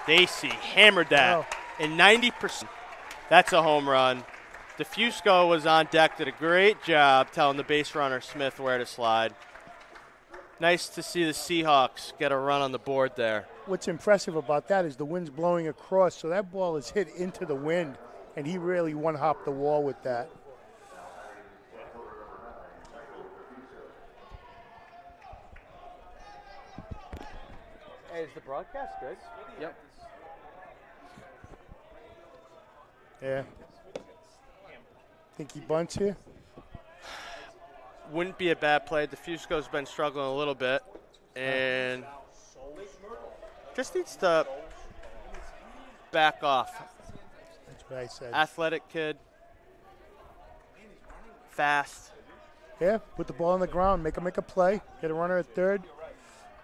Dacey hammered that. And 90%. That's a home run. DeFusco was on deck, did a great job telling the base runner Smith where to slide. Nice to see the Seahawks get a run on the board there. What's impressive about that is the wind's blowing across, so that ball is hit into the wind, and he really one-hopped the wall with that. Hey, is the broadcast good? Yep. Yeah. Think he bunts here? Wouldn't be a bad play. DeFusco's been struggling a little bit, and just needs to back off. That's what I said. Athletic kid, fast. Yeah, put the ball on the ground, make a play, get a runner at third,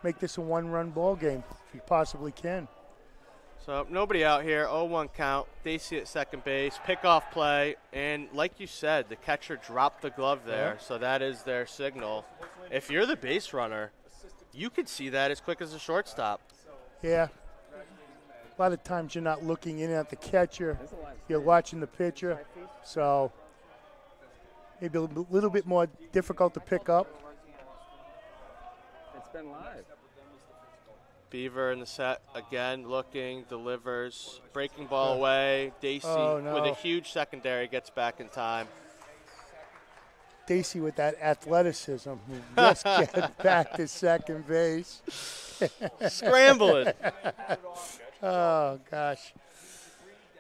make this a one-run ball game if you possibly can. So nobody out here, 0-1 count. Dacey at second base, pickoff play, and like you said, the catcher dropped the glove there, so that is their signal. If you're the base runner, you could see that as quick as a shortstop. Yeah. A lot of times you're not looking in at the catcher, you're watching the pitcher, so maybe a little bit more difficult to pick up. It's been live. Beaver in the set again, looking, delivers, breaking ball away. Dacey with a huge secondary gets back in time. Dacey with that athleticism, who just gets back to second base. Scrambling. Oh, gosh.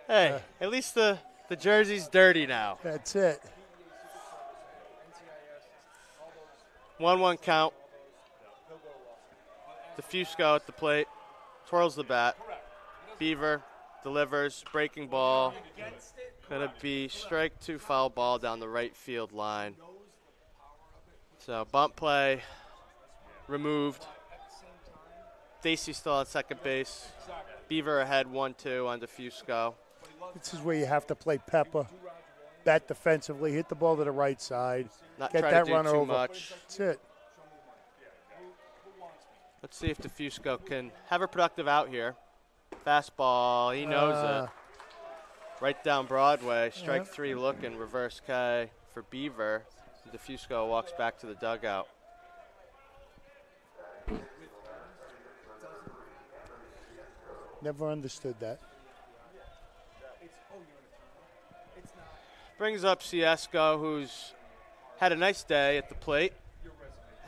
Hey, at least the jersey's dirty now. That's it. 1-1 count. DeFusco at the plate, twirls the bat. Beaver delivers, breaking ball. Gonna be strike two, foul ball down the right field line. So bunt play, removed. Dacey still on second base. Beaver ahead 1-2 on DeFusco. This is where you have to play Pepper. Bat defensively, hit the ball to the right side. Not get try that to do runner too over. much. That's it. Let's see if DeFusco can have a productive out here. Fastball, he knows it. Right down Broadway, strike three looking, reverse K for Beaver. DeFusco walks back to the dugout. Never understood that. Brings up Ciesco, who's had a nice day at the plate.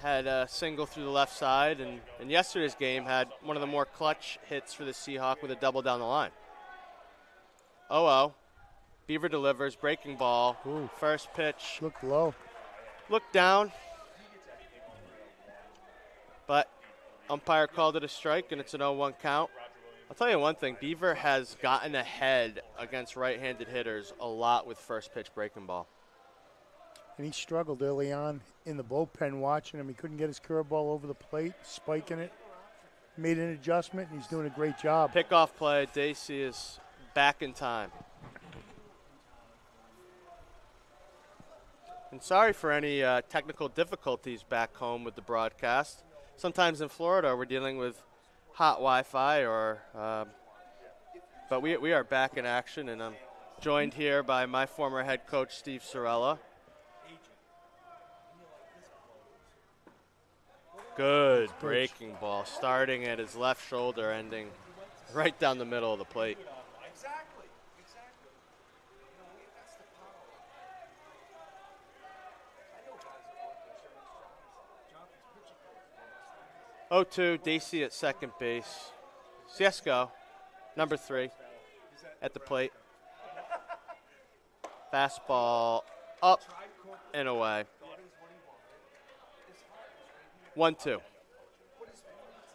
Had a single through the left side, and in yesterday's game had one of the more clutch hits for the Seahawk with a double down the line. 0-0. Beaver delivers, breaking ball. Ooh. First pitch. Look low. Look down. But umpire called it a strike, and it's an 0-1 count. I'll tell you one thing. Beaver has gotten ahead against right-handed hitters a lot with first pitch breaking ball. And he struggled early on in the bullpen watching him. He couldn't get his curveball over the plate, spiking it. Made an adjustment, and he's doing a great job. Pickoff play. Dacey is back in time. And sorry for any technical difficulties back home with the broadcast. Sometimes in Florida we're dealing with hot Wi-Fi, but we are back in action, and I'm joined here by my former head coach, Steve Sorella. Good breaking ball, starting at his left shoulder, ending right down the middle of the plate. Exactly. 0-2, Dacey at second base. Ciesco, number 3, at the plate. Fastball up and away. 1-2.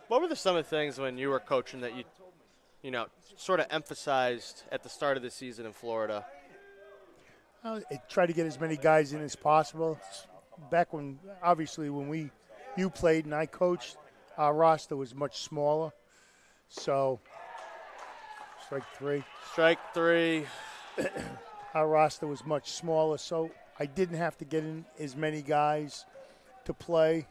What were some of the things when you were coaching that you know, sort of emphasized at the start of the season in Florida? I try to get as many guys in as possible. Back when, obviously, when you played and I coached, our roster was much smaller. So, strike 3. Strike 3. Our roster was much smaller, so I didn't have to get in as many guys to play.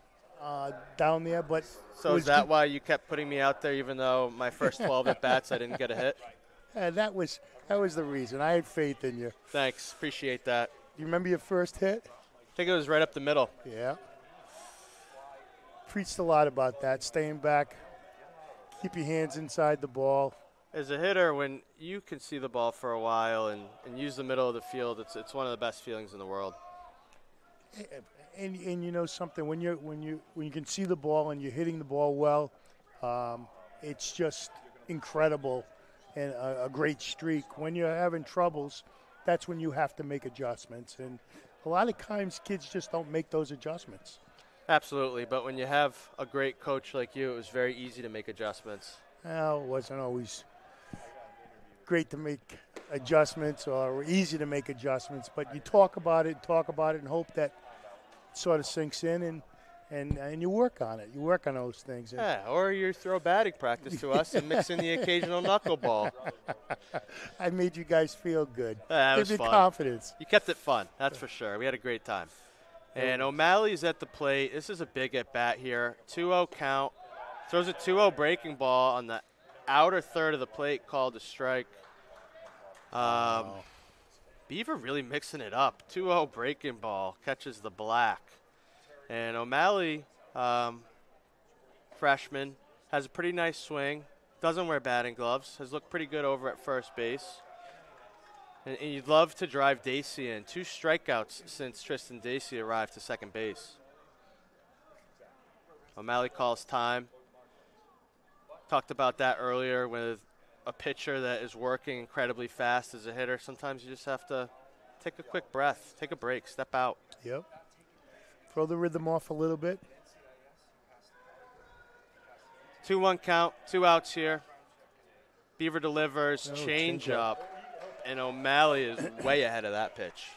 down there. But So is that why you kept putting me out there, even though my first 12 at bats I didn't get a hit? That was the reason. I had faith in you. Thanks, appreciate that. Do you remember your first hit? I think it was right up the middle. Yeah. Preached a lot about that, staying back, keep your hands inside the ball. As a hitter, when you can see the ball for a while and use the middle of the field, it's one of the best feelings in the world. And you know something, when you can see the ball and you're hitting the ball well, it's just incredible and a great streak. When you're having troubles, that's when you have to make adjustments. And a lot of times kids just don't make those adjustments. Absolutely, but when you have a great coach like you, it was very easy to make adjustments. Well, it wasn't always great to make adjustments or easy to make adjustments, but you talk about it and hope that it sort of sinks in and you work on it. You work on those things. Yeah, or you throw batting practice to us and mix in the occasional knuckleball. I made you guys feel good. That Give was you fun. confidence. You kept it fun, that's for sure. We had a great time. And O'Malley's at the plate. This is a big at-bat here. 2-0 count. Throws a 2-0 breaking ball on the outer third of the plate, called a strike. Beaver really mixing it up. 2-0 breaking ball, catches the black. And O'Malley, freshman, has a pretty nice swing. Doesn't wear batting gloves. Has looked pretty good over at first base. And you'd love to drive Dacey in. 2 strikeouts since Tristan Dacey arrived to second base. O'Malley calls time. Talked about that earlier with a pitcher that is working incredibly fast as a hitter. Sometimes you just have to take a quick breath, take a break, step out. Yep. Throw the rhythm off a little bit. 2-1 count, 2 outs here. Beaver delivers, change up. And O'Malley is way ahead of that pitch.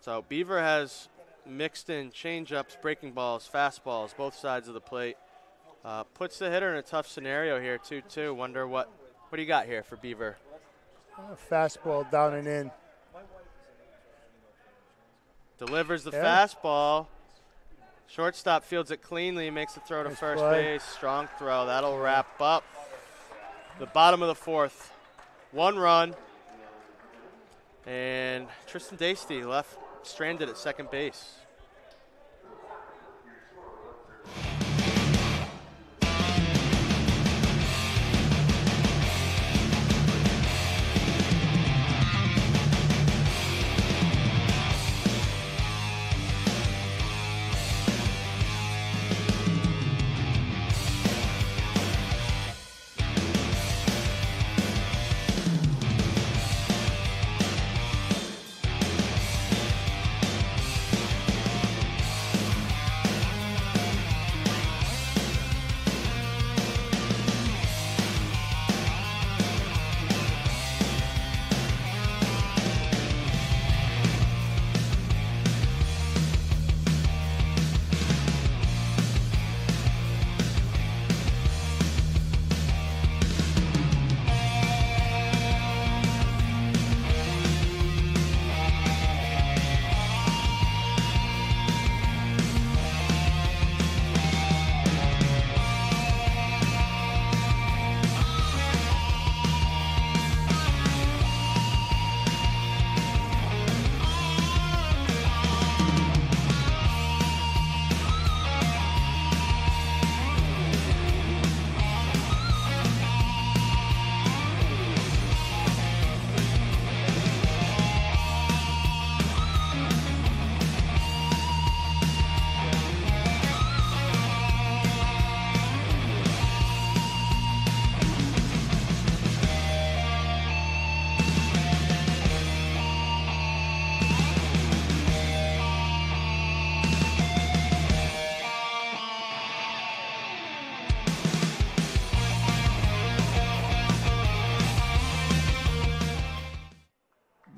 So Beaver has mixed in change-ups, breaking balls, fastballs, both sides of the plate. Puts the hitter in a tough scenario here, 2-2. Wonder what do you got here for Beaver? Fastball down and in. Delivers the fastball. Shortstop fields it cleanly, makes the throw to first base. Strong throw. That'll wrap up the bottom of the 4th. 1 run. And Tristan Dacey left stranded at second base.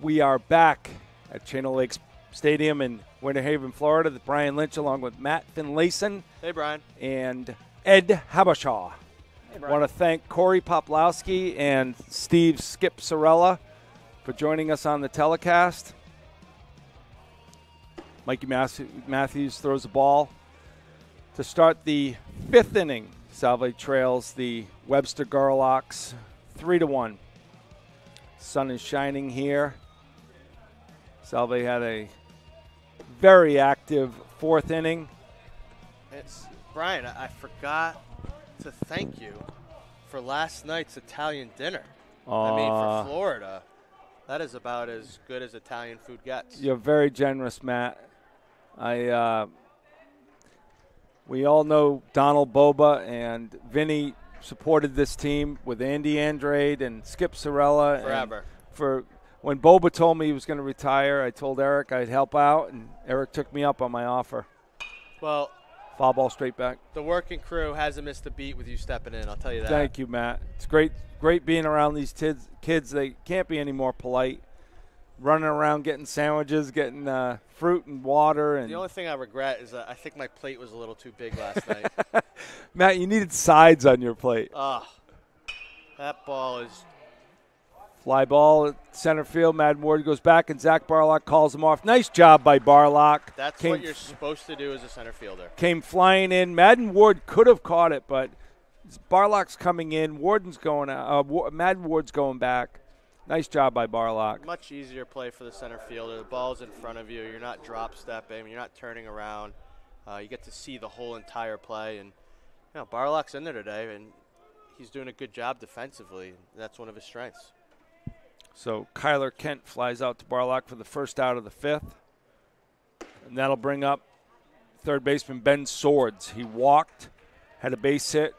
We are back at Channel Lakes Stadium in Winter Haven, Florida, with Brian Lynch along with Matt Finlayson. Hey, Brian. And Ed Habashaw. Hey, I want to thank Corey Poplowski and Steve Skip Sorella for joining us on the telecast. Mikey Matthews throws the ball to start the 5th inning. Salve trails the Webster Garlocks 3-1. Sun is shining here. Salve had a very active 4th inning. Brian, I forgot to thank you for last night's Italian dinner. I mean, for Florida, that is about as good as Italian food gets. You're very generous, Matt. We all know Donald Boba, and Vinny supported this team with Andy Andrade and Skip Sorella. Forever. When Boba told me he was going to retire, I told Eric I'd help out, and Eric took me up on my offer. Well, foul ball straight back. The working crew hasn't missed a beat with you stepping in, I'll tell you that. Thank you, Matt. It's great being around these kids. They can't be any more polite. Running around getting sandwiches, getting fruit and water. And the only thing I regret is that I think my plate was a little too big last night. Matt, you needed sides on your plate. That ball is... Fly ball at center field. Madden Ward goes back, and Zach Barlock calls him off. Nice job by Barlock. That's what you're supposed to do as a center fielder. Came flying in. Madden Ward could have caught it, but Barlock's coming in. Warden's going out. Madden Ward's going back. Nice job by Barlock. Much easier play for the center fielder. The ball's in front of you. You're not drop stepping. You're not turning around. You get to see the whole entire play. And Barlock's in there today, and he's doing a good job defensively. That's one of his strengths. So Kyler Kent flies out to Barlock for the first out of the 5th. And that'll bring up third baseman Ben Swords. He walked, had a base hit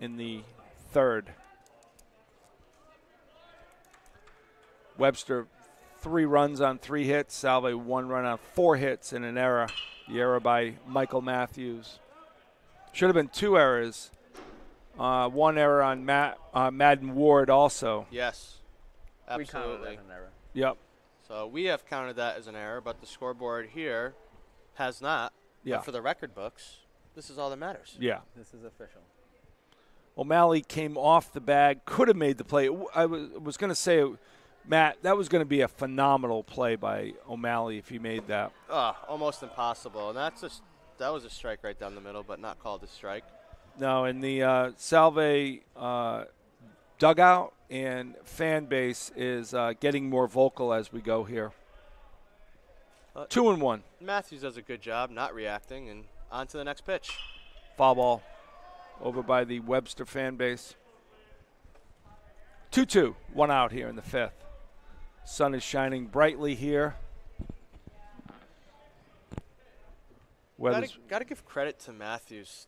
in the 3rd. Webster 3 runs on 3 hits. Salve 1 run on 4 hits and an error. The error by Michael Matthews. Should have been 2 errors. 1 error on Madden Ward also. Yes. Absolutely. We counted that as an error. Yep. So we have counted that as an error, but the scoreboard here has not. Yeah. But for the record books, this is all that matters. Yeah. This is official. O'Malley came off the bag, could have made the play. I was going to say, Matt, that was going to be a phenomenal play by O'Malley if he made that. Almost impossible. And that was a strike right down the middle, but not called a strike. No, and the Salve dugout and fan base is getting more vocal as we go here. 2-1. Matthews does a good job not reacting, and on to the next pitch. Foul ball over by the Webster fan base. 2-2, 1 out here in the 5th. Sun is shining brightly here. Got to give credit to Matthews.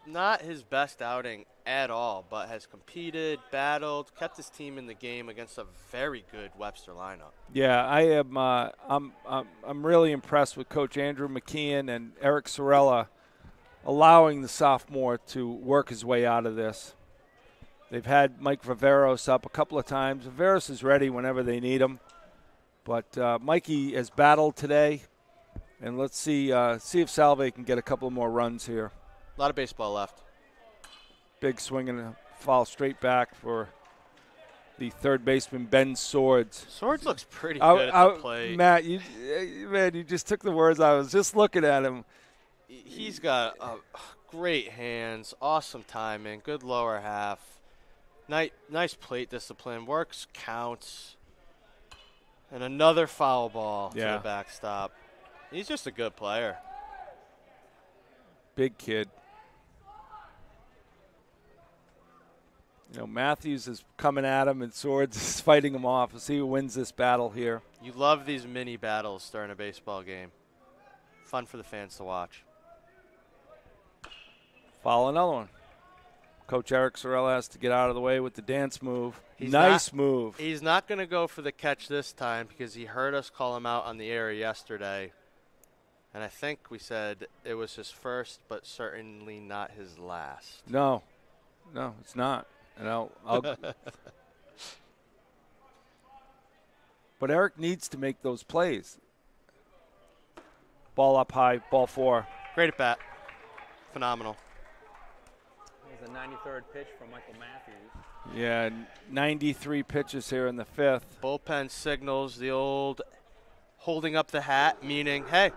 Not his best outing at all, but has competed, battled, kept his team in the game against a very good Webster lineup. Yeah, I am. I'm really impressed with Coach Andrew McKeon and Eric Sorella allowing the sophomore to work his way out of this. They've had Mike Viveros up a couple of times. Viveros is ready whenever they need him, but Mikey has battled today, and let's see if Salve can get a couple more runs here. A lot of baseball left. Big swing and a foul straight back for the third baseman, Ben Swords. Swords looks pretty good at the plate. Matt, you just took the words. I was just looking at him. He's got great hands, awesome timing, good lower half, nice plate discipline, works counts, and another foul ball to the backstop. He's just a good player. Big kid. Matthews is coming at him, and Swords is fighting him off. We'll see who wins this battle here. You love these mini battles during a baseball game. Fun for the fans to watch. Follow another one. Coach Eric Sorella has to get out of the way with the dance move. Move. He's not going to go for the catch this time because he heard us call him out on the air yesterday. And I think we said it was his first, but certainly not his last. No, it's not. And I'll but Eric needs to make those plays. Ball up high, ball 4. Great at bat. Phenomenal. There's a 93rd pitch from Michael Matthews. Yeah, 93 pitches here in the 5th. Bullpen signals the old holding up the hat, meaning, hey,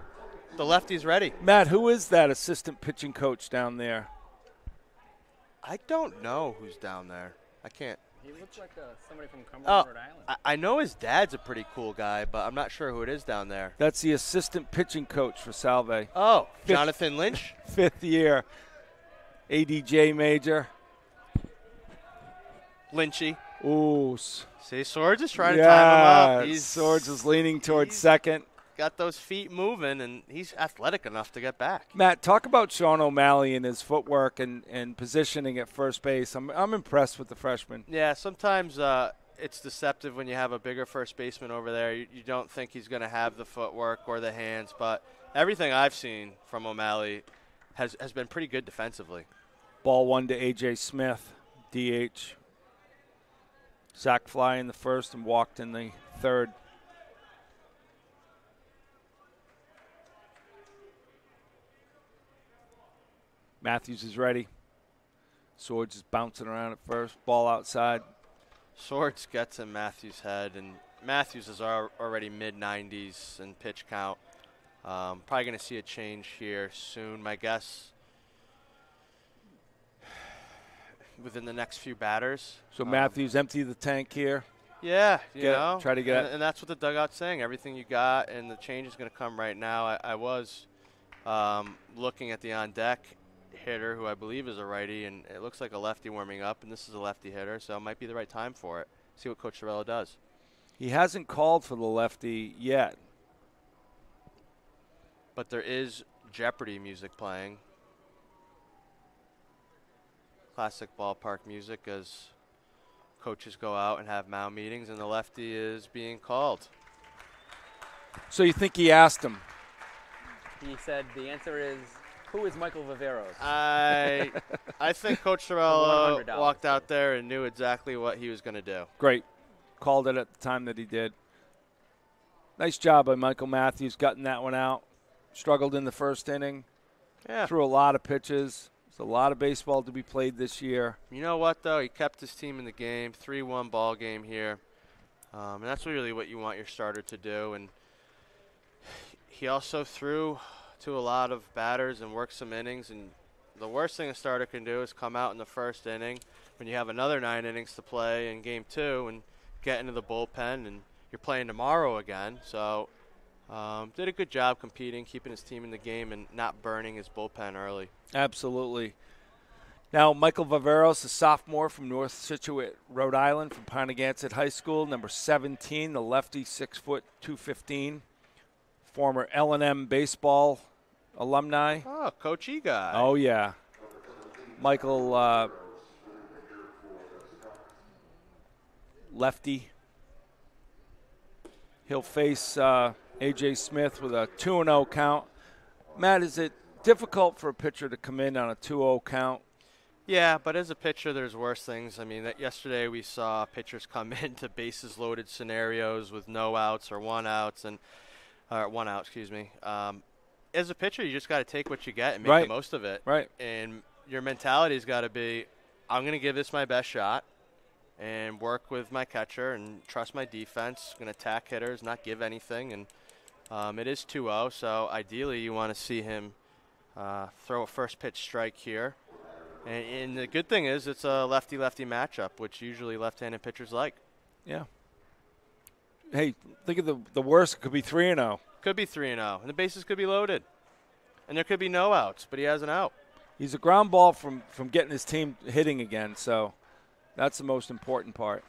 The lefty's ready. Matt, who is that assistant pitching coach down there? I don't know who's down there. I can't. He looks like somebody from Cumberland, Rhode Island. I know his dad's a pretty cool guy, but I'm not sure who it is down there. That's the assistant pitching coach for Salve. Oh, Jonathan Lynch? 5th year. ADJ major. Lynchy. Ooh. See, Swords is trying to time him up. Swords is leaning towards second. Got those feet moving, and he's athletic enough to get back. Matt, talk about Sean O'Malley and his footwork and positioning at first base. I'm impressed with the freshman. Yeah, sometimes it's deceptive when you have a bigger first baseman over there. You don't think he's going to have the footwork or the hands, but everything I've seen from O'Malley has been pretty good defensively. Ball 1 to A.J. Smith, DH. Sack fly in the first and walked in the third. Matthews is ready. Swords is bouncing around at first. Ball outside. Swords gets in Matthews' head, and Matthews is already mid-90s in pitch count. Probably going to see a change here soon, my guess, within the next few batters. So Matthews empty the tank here. Yeah, you know. Try to get and that's what the dugout's saying. Everything you got, and the change is going to come right now. I was looking at the on-deck hitter, who I believe is a righty, and it looks like a lefty warming up, and this is a lefty hitter, so it might be the right time for it. See what Coach Sorello does. He hasn't called for the lefty yet. But there is Jeopardy music playing. Classic ballpark music as coaches go out and have mound meetings, and the lefty is being called. So you think he asked him? He said the answer is, who is Michael Viveros? I think Coach Sorello walked out there and knew exactly what he was going to do. Great. Called it at the time that he did. Nice job by Michael Matthews gutting that one out. Struggled in the first inning. Yeah. Threw a lot of pitches. There's a lot of baseball to be played this year. You know what, though? He kept his team in the game. 3-1 ball game here. And that's really what you want your starter to do. And he also threw to a lot of batters and worked some innings. And the worst thing a starter can do is come out in the first inning when you have another 9 innings to play in game 2 and get into the bullpen. And you're playing tomorrow again. So did a good job competing, keeping his team in the game and not burning his bullpen early. Absolutely. Now, Michael Viveros, a sophomore from North Scituate, Rhode Island, from Pontiac High School, number 17, the lefty, 6 foot 215, former L&M baseball alumni. Oh, Coach E guy. Oh, yeah. Michael, lefty. He'll face A.J. Smith with a 2-0 count. Matt, is it difficult for a pitcher to come in on a 2-0 count? Yeah, but as a pitcher, there's worse things. I mean, yesterday we saw pitchers come into bases-loaded scenarios with no outs or 1 outs and 1 out. Excuse me. As a pitcher, you just got to take what you get and make the most of it. Right. And your mentality's got to be, I'm going to give this my best shot and work with my catcher and trust my defense. Going to attack hitters, not give anything. And it is 2-0, so ideally you want to see him throw a first pitch strike here. And the good thing is it's a lefty-lefty matchup, which usually left-handed pitchers like. Yeah. Hey, think of the worst. It could be 3-0. Could be 3-0, and the bases could be loaded. And there could be no outs, but he has an out. He's a ground ball from getting his team hitting again, so that's the most important part.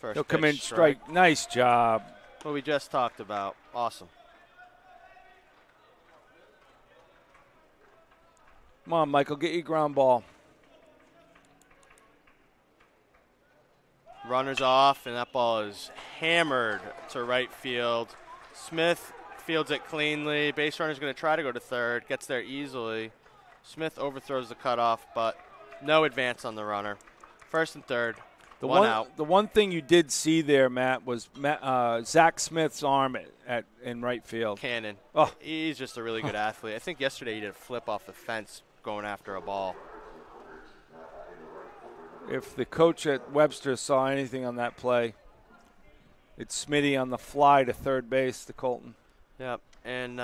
First He'll come in, strike. strike. Nice job. What we just talked about. Awesome. Come on, Michael, get your ground ball. Runners off, and that ball is hammered to right field. Smith fields it cleanly. Base runner's going to try to go to third. Gets there easily. Smith overthrows the cutoff, but no advance on the runner. First and third. One out. The one thing you did see there, Matt, was Zach Smith's arm in right field. Cannon. Oh. He's just a really good athlete. I think yesterday he did a flip off the fence going after a ball. If the coach at Webster saw anything on that play, it's Smitty on the fly to third base to Colton. Yep, and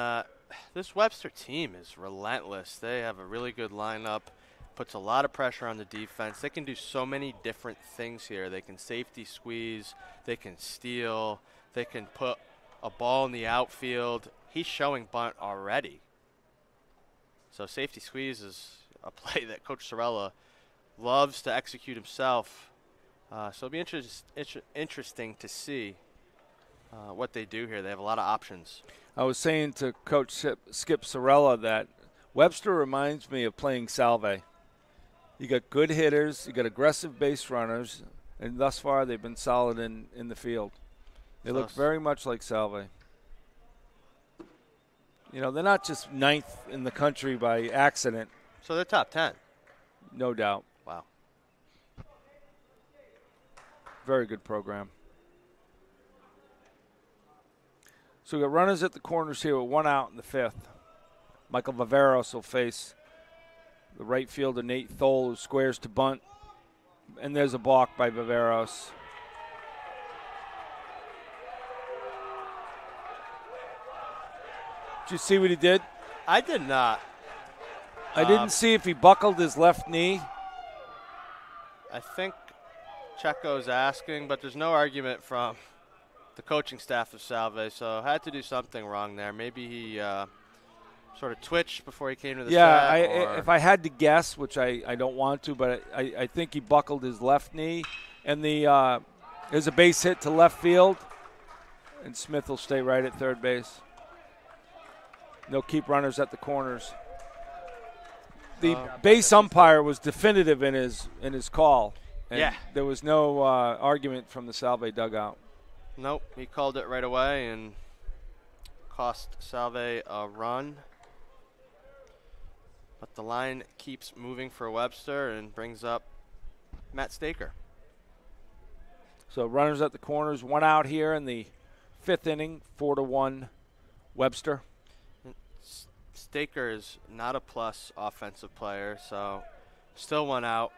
this Webster team is relentless. They have a really good lineup, puts a lot of pressure on the defense. They can do so many different things here. They can safety squeeze, they can steal, they can put a ball in the outfield. He's showing bunt already. So safety squeeze is a play that Coach Sorella loves to execute himself. So it'll be interesting to see what they do here. They have a lot of options. I was saying to Coach Skip Sorella that Webster reminds me of playing Salve. You got good hitters, you got aggressive base runners, and thus far they've been solid in the field. They look very much like Salve. You know, they're not just ninth in the country by accident. So they're top 10. No doubt. Wow. Very good program. So we got runners at the corners here with 1 out in the 5th. Michael Viveros will face the right fielder Nate Thole, who squares to bunt. And there's a balk by Viveros. Did you see what he did? I did not. I didn't see if he buckled his left knee. I think Checo's asking, but there's no argument from the coaching staff of Salve, so had to do something wrong there. Maybe he sort of twitched before he came to the set. If I had to guess, which I don't want to, but I think he buckled his left knee. And there's a base hit to left field, and Smith will stay right at third base. They'll keep runners at the corners. The base umpire was definitive in his call. And there was no argument from the Salve dugout. Nope, he called it right away and cost Salve a run. But the line keeps moving for Webster and brings up Matt Staker. So runners at the corners, 1 out here in the 5th inning, 4-1 Webster. Staker is not a plus offensive player, so still 1 out.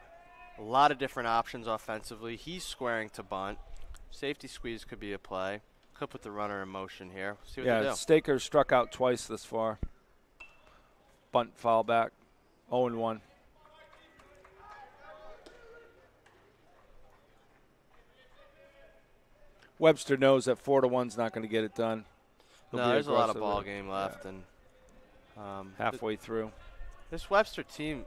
A lot of different options offensively. He's squaring to bunt. Safety squeeze could be a play. Could put the runner in motion here. See what they do. Staker struck out twice this far. Bunt foul back, 0-1. Webster knows that 4-1's not going to get it done. No, there's a lot of ball game left, and halfway through. This Webster team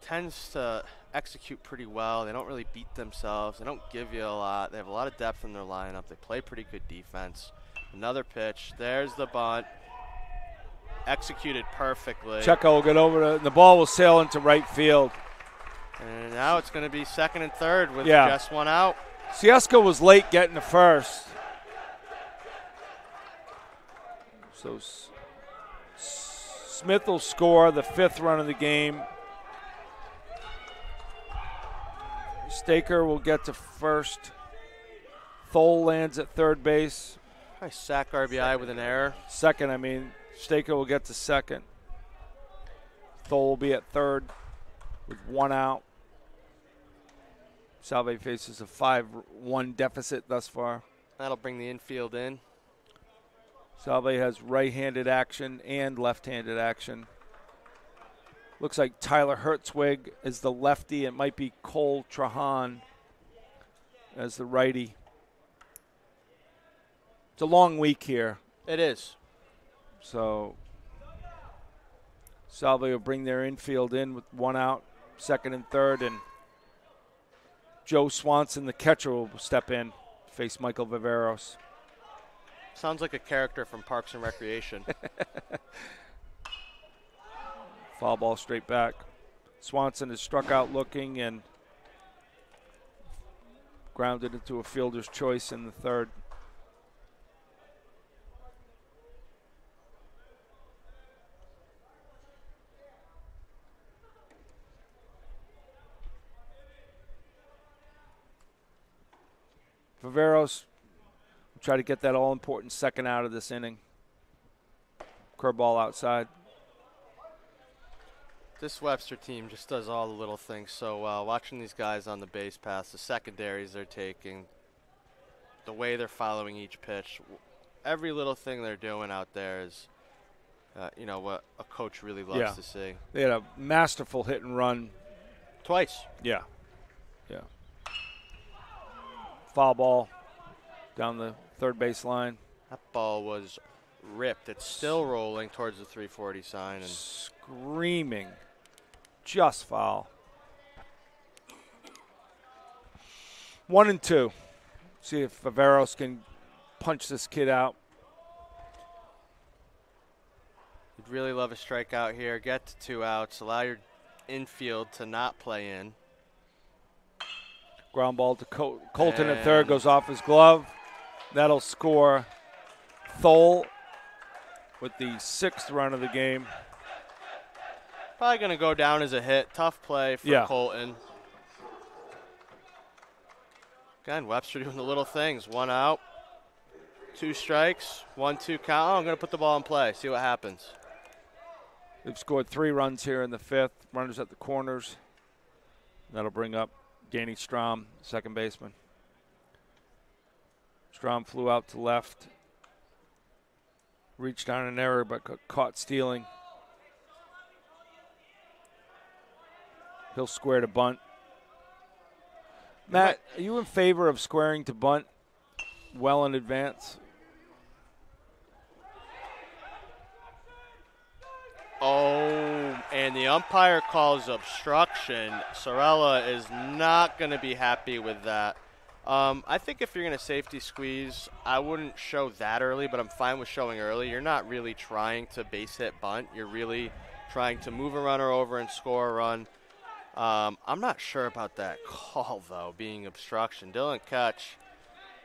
tends to execute pretty well. They don't really beat themselves. They don't give you a lot. They have a lot of depth in their lineup. They play pretty good defense. Another pitch. There's the bunt. Executed perfectly. Checo will get over the ball will sail into right field. And now it's going to be second and third with just 1 out. Sieska was late getting to first. So Smith will score the 5th run of the game. Staker will get to first. Thole lands at third base. Nice sack RBI with an error. Second, Staker will get to second. Thole will be at third with 1 out. Salve faces a 5-1 deficit thus far. That'll bring the infield in. Salve has right-handed action and left-handed action. Looks like Tyler Hertzwig is the lefty. It might be Cole Trahan as the righty. It's a long week here. It is. So Salve will bring their infield in with 1 out, second and third, and Joe Swanson, the catcher, will step in, face Michael Viveros. Sounds like a character from Parks and Recreation. Foul ball straight back. Swanson is struck out looking and grounded into a fielder's choice in the third. Viveros will try to get that all-important second out of this inning. Curveball outside. This Webster team just does all the little things so well. Watching these guys on the base paths, the secondaries they're taking, the way they're following each pitch. every little thing they're doing out there is, you know, what a coach really loves to see. They had a masterful hit and run. Twice. Yeah. Yeah. Foul ball down the third base line. That ball was ripped. It's still rolling towards the 340 sign. And screaming. Just foul. 1-2. See if Viveros can punch this kid out. You'd really love a strikeout here. Get to 2 outs. Allow your infield to not play in. Ground ball to Colton at third. Goes off his glove. That'll score Thole with the 6th run of the game. Probably going to go down as a hit. Tough play for Colton. Again, Webster doing the little things. 1 out, 2 strikes, 1-2 count. Oh, I'm going to put the ball in play, see what happens. They've scored 3 runs here in the 5th. Runners at the corners. That'll bring up Danny Strom, second baseman. Strom flew out to left. Reached on an error, but got caught stealing. He'll square to bunt. Matt, are you in favor of squaring to bunt well in advance? Oh, and the umpire calls obstruction. Sorella is not going to be happy with that. I think if you're going to safety squeeze, I wouldn't show that early, but I'm fine with showing early. You're not really trying to base hit bunt. You're really trying to move a runner over and score a run. I'm not sure about that call, though, being obstruction. Dylan Ketch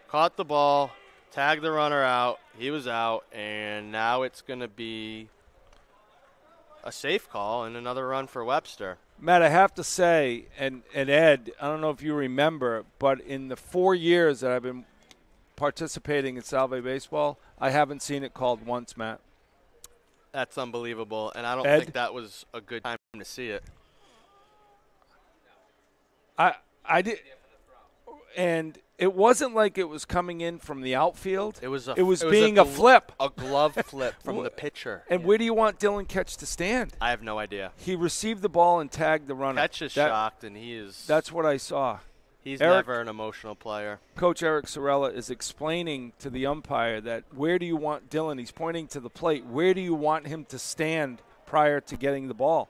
caught the ball, tagged the runner out. He was out, and now it's going to be a safe call and another run for Webster. Matt, I have to say, and Ed, I don't know if you remember, but in the 4 years that I've been participating in Salve baseball, I haven't seen it called once, Matt. That's unbelievable, and I don't think that was a good time to see it. I did, and it wasn't like it was coming in from the outfield. It was being a flip, a glove flip from the pitcher. And where do you want Dylan Ketch to stand? I have no idea. He received the ball and tagged the runner. Ketch is shocked, and he is. That's what I saw. He's never an emotional player. Coach Eric Sorella is explaining to the umpire that where do you want Dylan? He's pointing to the plate. Where do you want him to stand prior to getting the ball?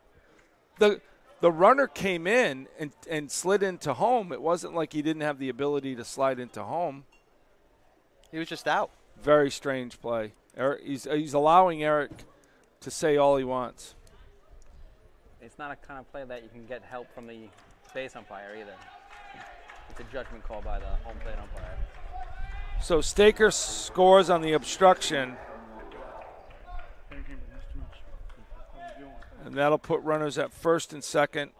The runner came in and slid into home. It wasn't like he didn't have the ability to slide into home. He was just out. Very strange play. He's allowing Eric to say all he wants. It's not a kind of play that you can get help from the base umpire either. It's a judgment call by the home plate umpire. So Staker scores on the obstruction. And that'll put runners at first and second.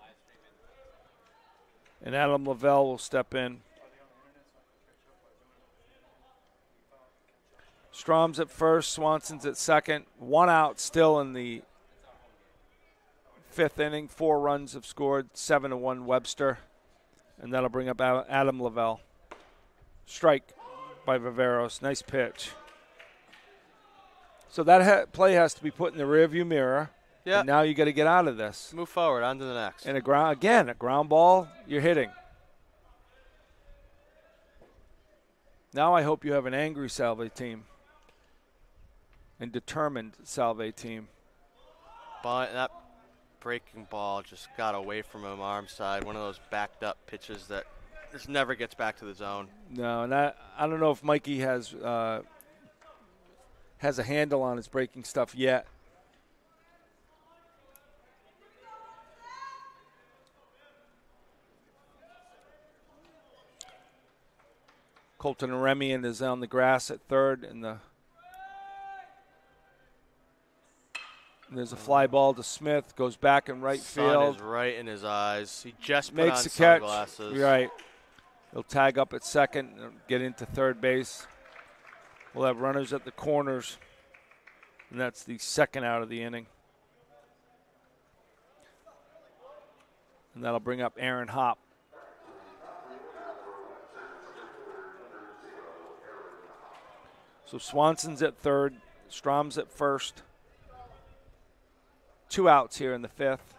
And Adam Lavelle will step in. Strom's at first, Swanson's at second. 1 out still in the 5th inning. 4 runs have scored, 7-1 Webster. And that'll bring up Adam Lavelle. Strike by Viveros. Nice pitch. So that play has to be put in the rearview mirror. Yeah. And now you got to get out of this. Move forward, on to the next. And a ground ball, you're hitting. Now I hope you have an angry Salve team and determined Salve team. But that breaking ball just got away from him, arm side. One of those backed up pitches that just never gets back to the zone. No, and I don't know if Mikey has a handle on his breaking stuff yet. Colton Aremian is on the grass at third, and there's a fly ball to Smith, goes back in right field. Sun is right in his eyes. He just makes put on the catch. sunglasses. Right. He'll tag up at second and get into third base. We'll have runners at the corners, and that's the 2nd out of the inning. And that'll bring up Aaron Hopp. So Swanson's at third, Strom's at first. 2 outs here in the 5th.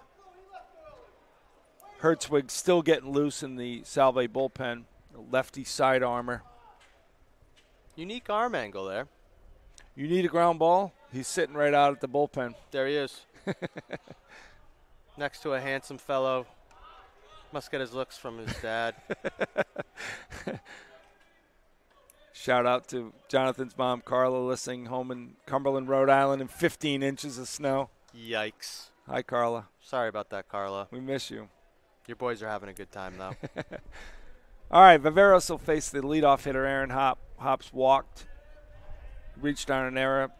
Hertzwig still getting loose in the Salve bullpen. Lefty side armor. Unique arm angle there. You need a ground ball? He's sitting right out at the bullpen. There he is. Next to a handsome fellow. Must get his looks from his dad. Shout out to Jonathan's mom, Carla, listening home in Cumberland, Rhode Island, in 15 inches of snow. Yikes. Hi, Carla. Sorry about that, Carla. We miss you. Your boys are having a good time, though. All right, Viveros will face the leadoff hitter, Aaron Hop. Hop's walked, reached on an error,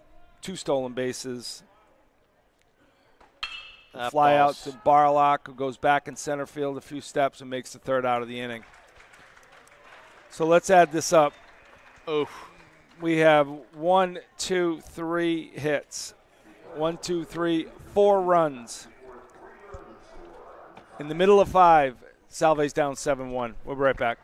2 stolen bases. Fly out to Barlock, who goes back in center field a few steps and makes the 3rd out of the inning. So let's add this up. Oof. We have 1, 2, 3 hits. 1, 2, 3, 4 runs. In the middle of 5, Salve's down 7-1. We'll be right back.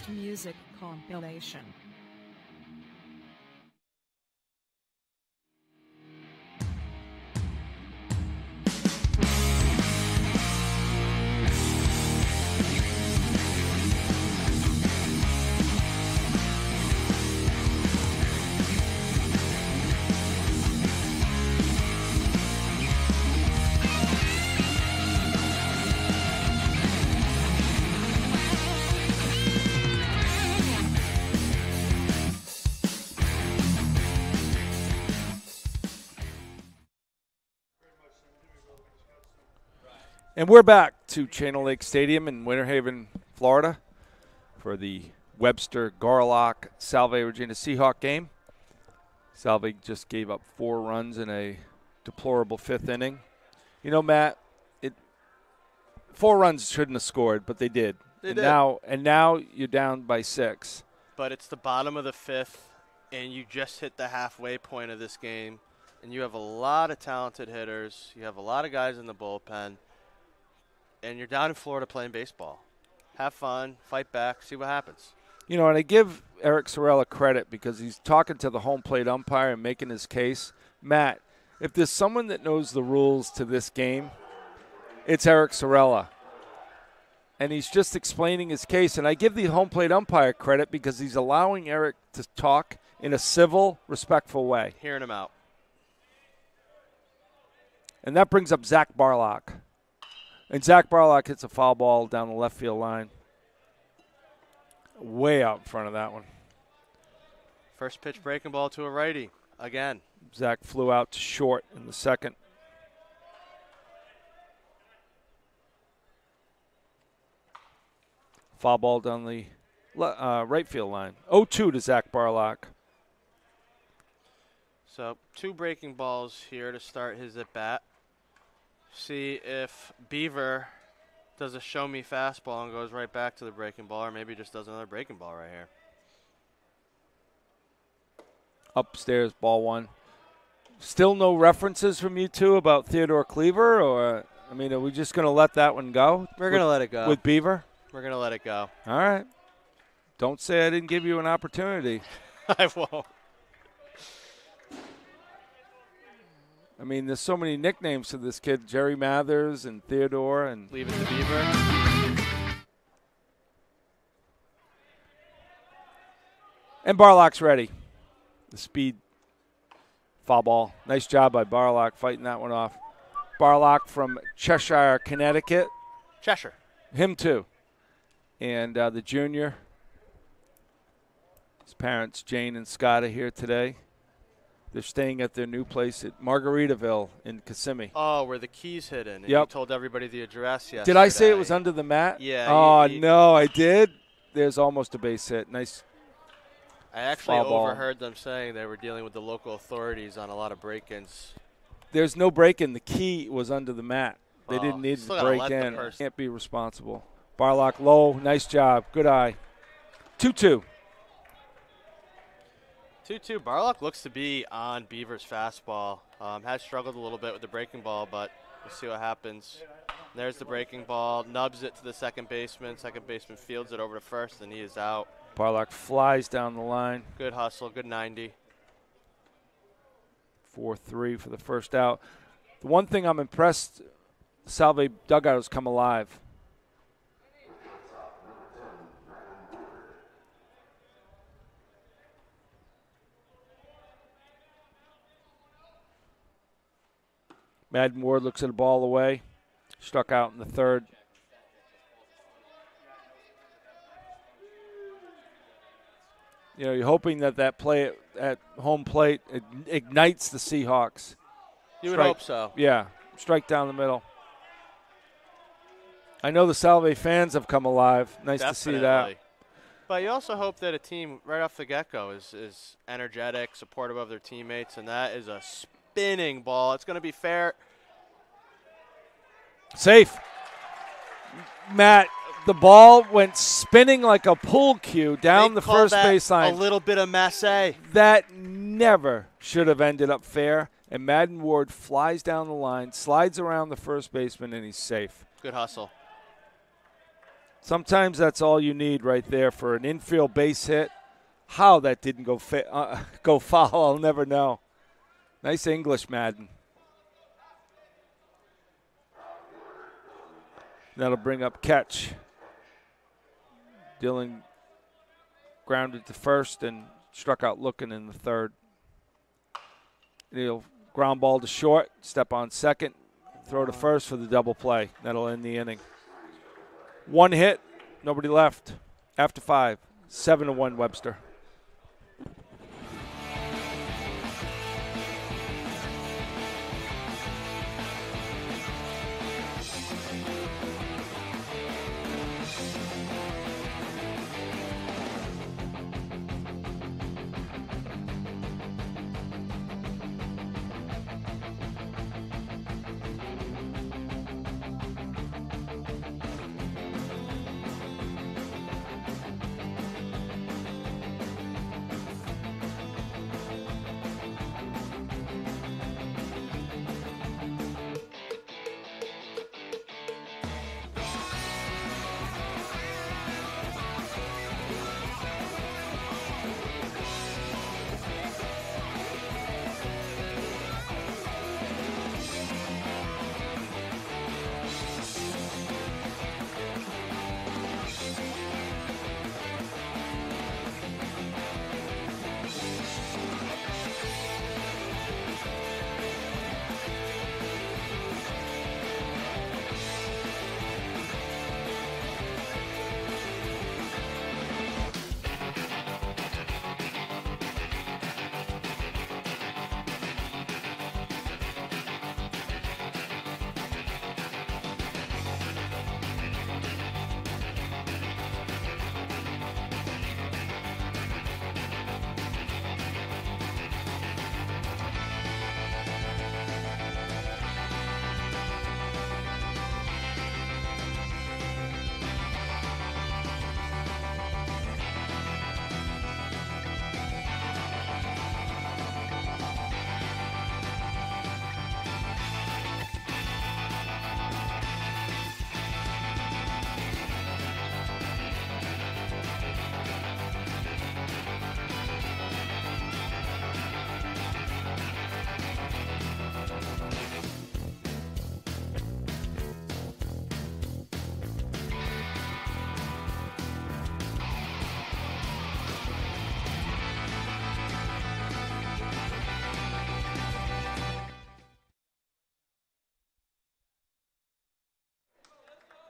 Music compilation. And we're back to Channel Lake Stadium in Winter Haven, Florida for the Webster Garlock Salve Regina Seahawk game. Salve just gave up 4 runs in a deplorable 5th inning. You know, Matt, 4 runs shouldn't have scored, but they did. They and did. Now you're down by 6. But it's the bottom of the 5th, and you just hit the halfway point of this game, and you have a lot of talented hitters. You have a lot of guys in the bullpen. And you're down in Florida playing baseball. Have fun, fight back, see what happens. You know, and I give Eric Sorella credit because he's talking to the home plate umpire and making his case. Matt, if there's someone that knows the rules to this game, it's Eric Sorella. And he's just explaining his case. And I give the home plate umpire credit because he's allowing Eric to talk in a civil, respectful way. Hearing him out. And that brings up Zach Barlock. And Zach Barlock hits a foul ball down the left field line. Way out in front of that one. First pitch breaking ball to a righty again. Zach flew out to short in the 2nd. Foul ball down the right field line. 0-2 to Zach Barlock. So 2 breaking balls here to start his at-bat. See if Beaver does a show me fastball and goes right back to the breaking ball, or maybe just does another breaking ball right here. Upstairs, ball one. Still no references from you two about Theodore Cleaver, or, I mean, are we just going to let that one go? We're going to let it go. With Beaver? We're going to let it go. All right. Don't say I didn't give you an opportunity. I won't. I mean, there's so many nicknames to this kid, Jerry Mathers and Theodore. And leave it to Beaver. And Barlock's ready. The speed foul ball. Nice job by Barlock fighting that one off. Barlock from Cheshire, Connecticut. Cheshire. Him too. And the junior. His parents, Jane and Scott, are here today. They're staying at their new place at Margaritaville in Kissimmee. Oh, where the key's hidden. And yep. You told everybody the address yesterday. Did I say it was under the mat? Yeah. Oh, no, I did. There's almost a base hit. Nice. I actually foul overheard them saying they were dealing with the local authorities on a lot of break-ins. There's no break-in. The key was under the mat. They didn't need to break in. Can't be responsible. Barlock low. Nice job. Good eye. 2-2. 2-2. Barlock looks to be on Beaver's fastball. Has struggled a little bit with the breaking ball, but we'll see what happens. There's the breaking ball. Nubs it to the second baseman. Second baseman fields it over to first, and he is out. Barlock flies down the line. Good hustle. Good 90. 4-3 for the first out. The one thing I'm impressed, the Salve dugout has come alive. Madden Ward looks at the ball away. Struck out in the third. You know, you're hoping that play at home plate ignites the Seahawks. You would hope so. Yeah, strike down the middle. I know the Salve fans have come alive. Nice to see that. But you also hope that a team right off the get-go is energetic, supportive of their teammates, and that is a spinning ball. It's going to be fair. Safe. Matt, the ball went spinning like a pool cue down the first baseline. A little bit of masse. That never should have ended up fair. And Madden Ward flies down the line, slides around the first baseman, and he's safe. Good hustle. Sometimes that's all you need right there for an infield base hit. How that didn't go foul, I'll never know. Nice English, Madden. That'll bring up catch. Dillon grounded to first and struck out looking in the third. He'll ground ball to short, step on second, throw to first for the double play. That'll end the inning. One hit, nobody left. After 5, 7-1 Webster.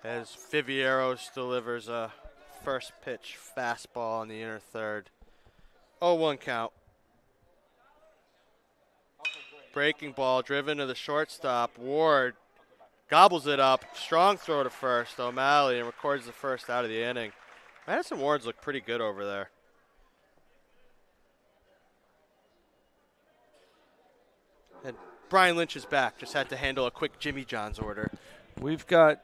as Vivieros delivers a first pitch fastball in the inner third. 0-1 count. Breaking ball driven to the shortstop. Ward gobbles it up. Strong throw to first. O'Malley and records the first out of the inning. Madison Ward's look pretty good over there. And Brian Lynch is back. Just had to handle a quick Jimmy John's order. We've got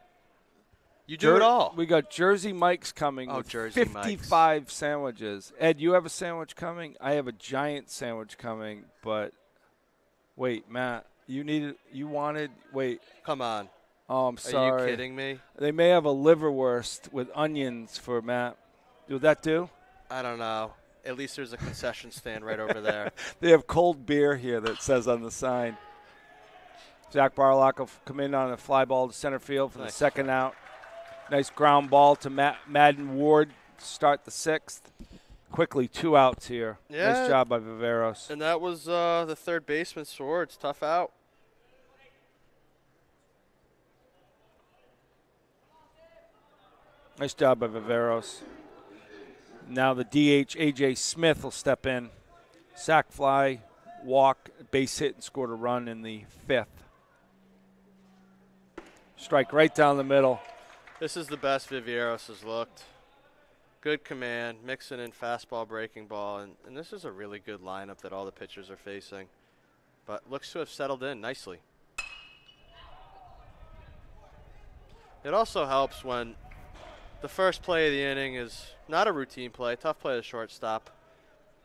You do it all. We got Jersey Mike's coming with Jersey 55 Mike's. sandwiches. Ed, you have a sandwich coming? I have a giant sandwich coming, but wait, Matt, wait. Come on. Oh, I'm sorry. Are you kidding me? They may have a liverwurst with onions for Matt. Would that do? I don't know. At least there's a concession stand right over there. They have cold beer here that says on the sign. Zach Barlock will come in on a fly ball to center field for the second out. Nice ground ball to Madden Ward to start the sixth. Quickly, 2 outs here. Yeah. Nice job by Viveros. And that was the third baseman, Swords. Tough out. Nice job by Viveros. Now the DH, A.J. Smith, will step in. Sack fly, walk, base hit, and scored a run in the fifth. Strike right down the middle. This is the best Vivieros has looked. Good command, mixing in fastball, breaking ball, and this is a really good lineup that all the pitchers are facing. But looks to have settled in nicely. It also helps when the first play of the inning is not a routine play, tough play to shortstop,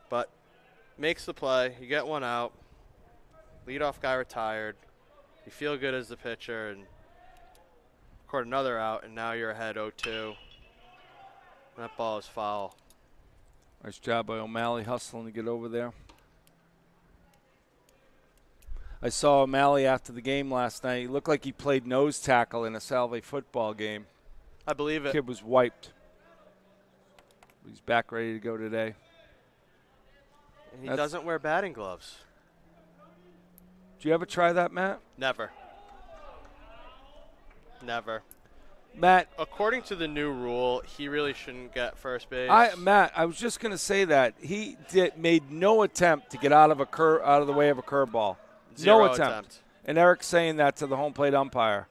but makes the play, you get one out, leadoff guy retired, you feel good as the pitcher, and record another out, and now you're ahead 0-2. That ball is foul. Nice job by O'Malley hustling to get over there. I saw O'Malley after the game last night. He looked like he played nose tackle in a Salve football game. I believe it. Kid was wiped. He's back ready to go today. And he doesn't wear batting gloves. Did you ever try that, Matt? Never. Never. Matt, according to the new rule, he really shouldn't get first base. Matt, I was just going to say that he made no attempt to get out of the way of a curveball. Zero No attempt. And Eric's saying that to the home plate umpire.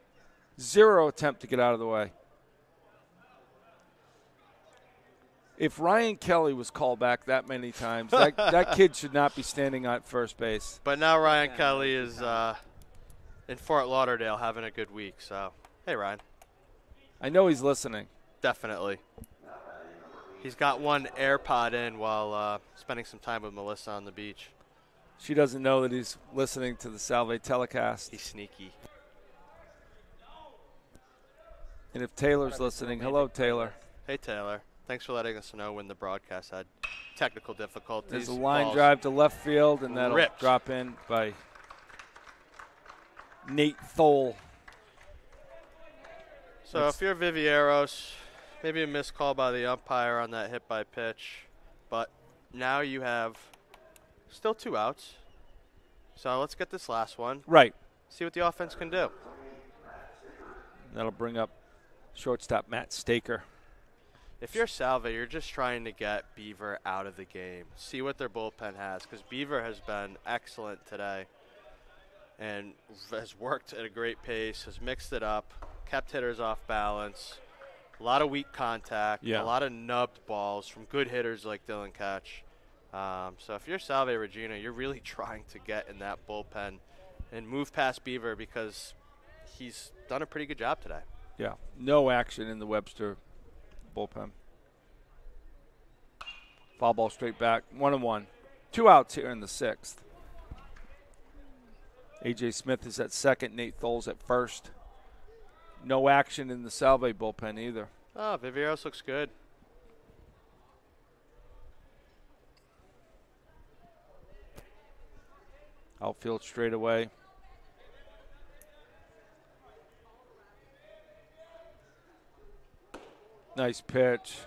0 attempt to get out of the way. If Ryan Kelly was called back that many times, that kid should not be standing at first base. But now Ryan Kelly is in Fort Lauderdale having a good week. So, hey, Ryan. I know he's listening. Definitely. He's got one AirPod in while spending some time with Melissa on the beach. She doesn't know that he's listening to the Salve telecast. He's sneaky. And if Taylor's listening, hello, Taylor. Hey, Taylor. Thanks for letting us know when the broadcast had technical difficulties. There's a line drive to left field, and that'll drop in by Nate Thole. So if you're Vivieros, maybe a missed call by the umpire on that hit by pitch, but now you have still 2 outs. So let's get this last one. Right. See what the offense can do. That'll bring up shortstop Matt Staker. If you're Salve, you're just trying to get Beaver out of the game. See what their bullpen has, because Beaver has been excellent today and has worked at a great pace, has mixed it up, kept hitters off balance, a lot of weak contact, a lot of nubbed balls from good hitters like Dylan Ketch. So if you're Salve Regina, you're really trying to get in that bullpen and move past Beaver because he's done a pretty good job today. Yeah, no action in the Webster bullpen. Foul ball straight back, 1-1. 2 outs here in the sixth. A.J. Smith is at second, Nate Tholes at first. No action in the Salve bullpen either. Oh, Vivieros looks good. Outfield straight away. Nice pitch.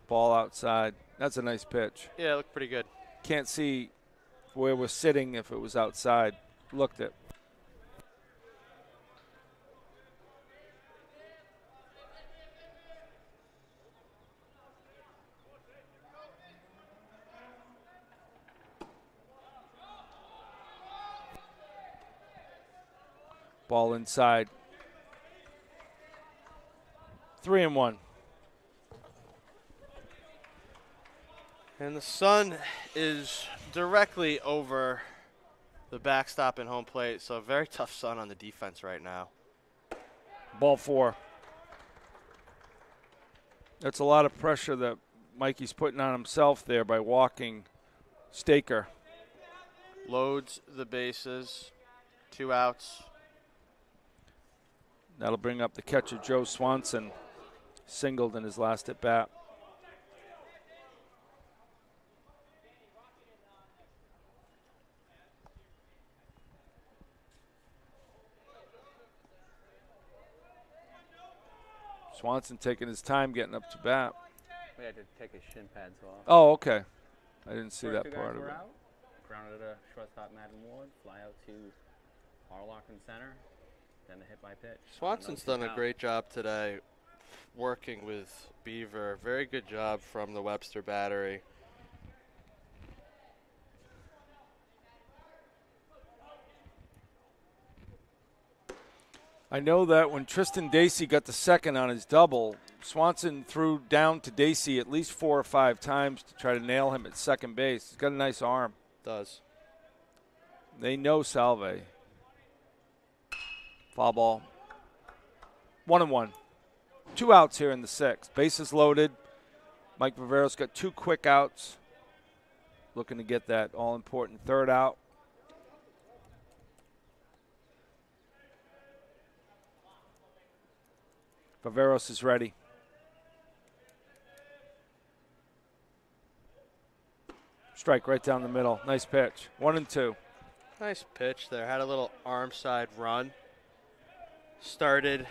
Ball outside. That's a nice pitch. Yeah, it looked pretty good. Can't see where we're sitting if it was outside. Looked it. Ball inside. 3-1. And the sun is directly over the backstop and home plate, so a very tough sun on the defense right now. Ball 4. That's a lot of pressure that Mikey's putting on himself there by walking Staker. Loads the bases. 2 outs. That'll bring up the catcher, Joe Swanson, singled in his last at bat. Swanson taking his time getting up to bat. We had to take his shin pads off. Oh, okay. I didn't see First that two part guys of were it. out. Grounded to shortstop Madden Ward. Fly out to Harlock in center. Then the hit by pitch. Swanson's done a great job today working with Beaver. Very good job from the Webster battery. I know that when Tristan Dacey got the second on his double, Swanson threw down to Dacey at least 4 or 5 times to try to nail him at second base. He's got a nice arm. Does. They know Salve. Foul ball. 1-1. 2 outs here in the 6th. Bases loaded. Mike Viveros got 2 quick outs. Looking to get that all-important 3rd out. Viveros is ready. Strike right down the middle. Nice pitch. 1-2. Nice pitch there. Had a little arm side run. Started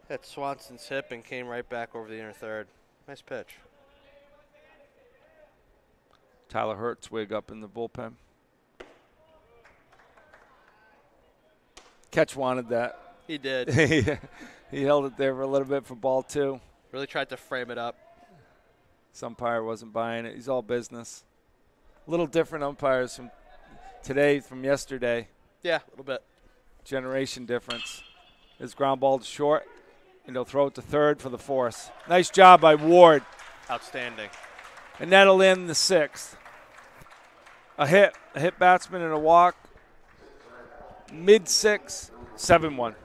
at Swanson's hip and came right back over the inner third. Nice pitch. Tyler Hertzwig up in the bullpen. Catch wanted that. He did. He held it there for a little bit for ball 2. Really tried to frame it up. Some umpire wasn't buying it. He's all business. A little different umpires from today from yesterday. Yeah, a little bit. Generation difference. His ground ball to short, and he'll throw it to third for the force. Nice job by Ward. Outstanding. And that'll end the 6th. A hit batsman and a walk. Mid-6, 7-1.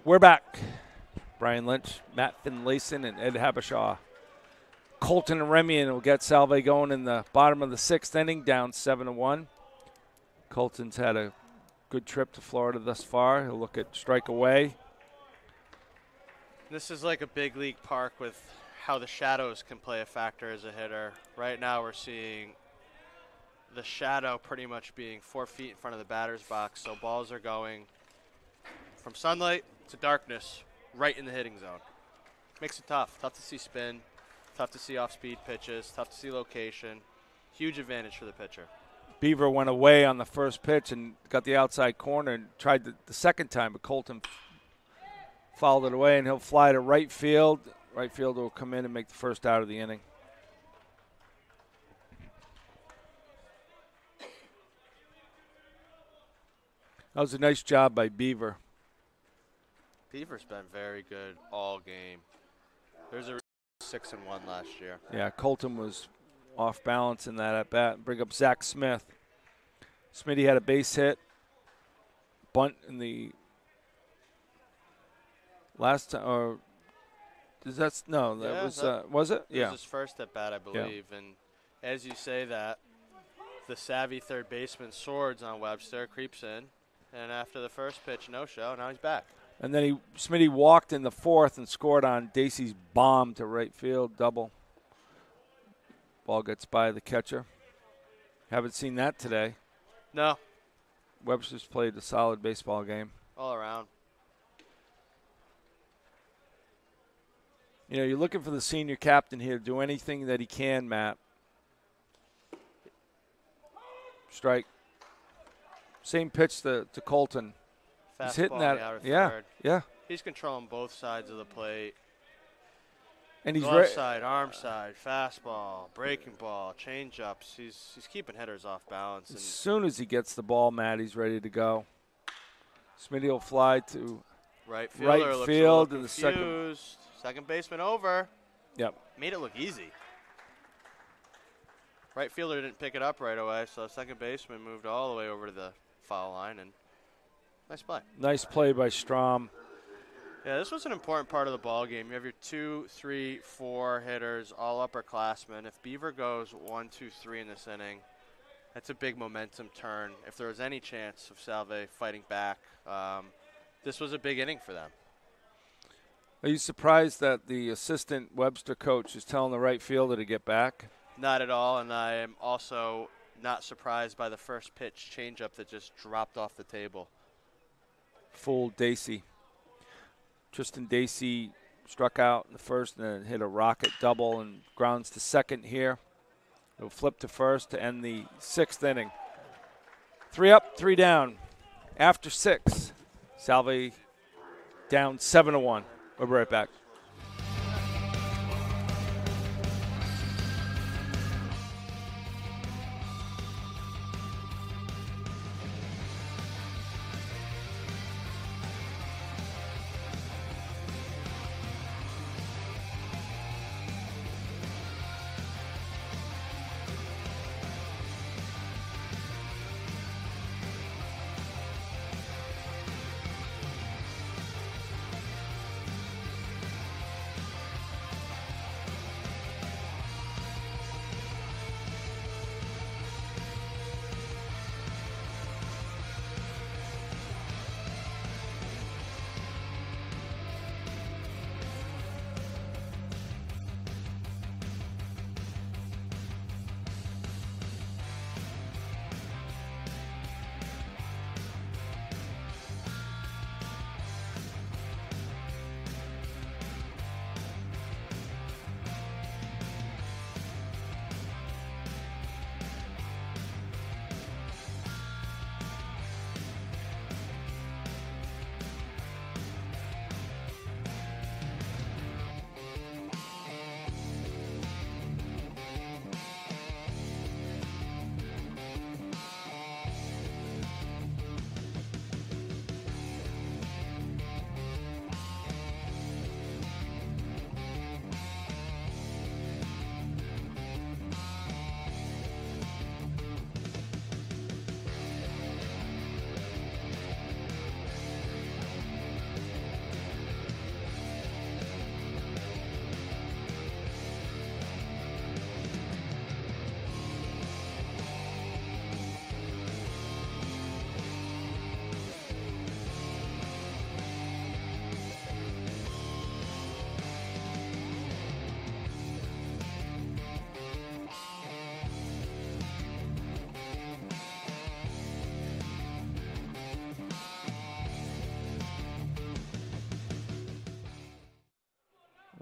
We're back. Brian Lynch, Matt Finlayson, and Ed Habishaw. Colton and Remian will get Salve going in the bottom of the 6th inning, down 7-1. Colton's had a good trip to Florida thus far. He'll look at strike away. This is like a big league park with how the shadows can play a factor as a hitter. Right now we're seeing the shadow pretty much being 4 feet in front of the batter's box, so balls are going from sunlight to darkness right in the hitting zone. Makes it tough. Tough to see spin, tough to see off-speed pitches, tough to see location. Huge advantage for the pitcher. Beaver went away on the first pitch and got the outside corner and tried the second time, but Colton fouled it away, and he'll fly to right field. Right fielder will come in and make the first out of the inning. That was a nice job by Beaver. Beaver's been very good all game. There's a 6-1 last year. Yeah, Colton was off balance in that at bat. Bring up Zach Smith. Smitty had a base hit, bunt in the last time. Or does that no? That was it? It was his first at bat, I believe. Yeah. And as you say that, the savvy third baseman Swords on Webster creeps in, and after the first pitch, no show. Now he's back. And then Smitty walked in the 4th and scored on Dacey's bomb to right field, double. Ball gets by the catcher. Haven't seen that today. No. Webster's played a solid baseball game. All around. You know, you're looking for the senior captain here to do anything that he can, Matt. Strike. Same pitch to Colton. Fastball, he's hitting that. Yeah. He's controlling both sides of the plate. And he's glove side, arm side, fastball, breaking ball, change-ups. He's keeping hitters off balance. As soon as he gets the ball, Matt, he's ready to go. Smitty will fly to right field in the second baseman over. Yep. Made it look easy. Right fielder didn't pick it up right away, so second baseman moved all the way over to the foul line, and nice play. Nice play by Strom. Yeah, this was an important part of the ball game. You have your 2, 3, 4 hitters, all upperclassmen. If Beaver goes 1, 2, 3 in this inning, that's a big momentum turn. If there was any chance of Salve fighting back, this was a big inning for them. Are you surprised that the assistant Webster coach is telling the right fielder to get back? Not at all, and I am also not surprised by the first pitch changeup that just dropped off the table. Fooled Dacey. Tristan Dacey struck out in the first and then hit a rocket double and grounds to second here. He'll flip to first to end the 6th inning. 3 up, 3 down. After 6, Salve down 7-1. We'll be right back.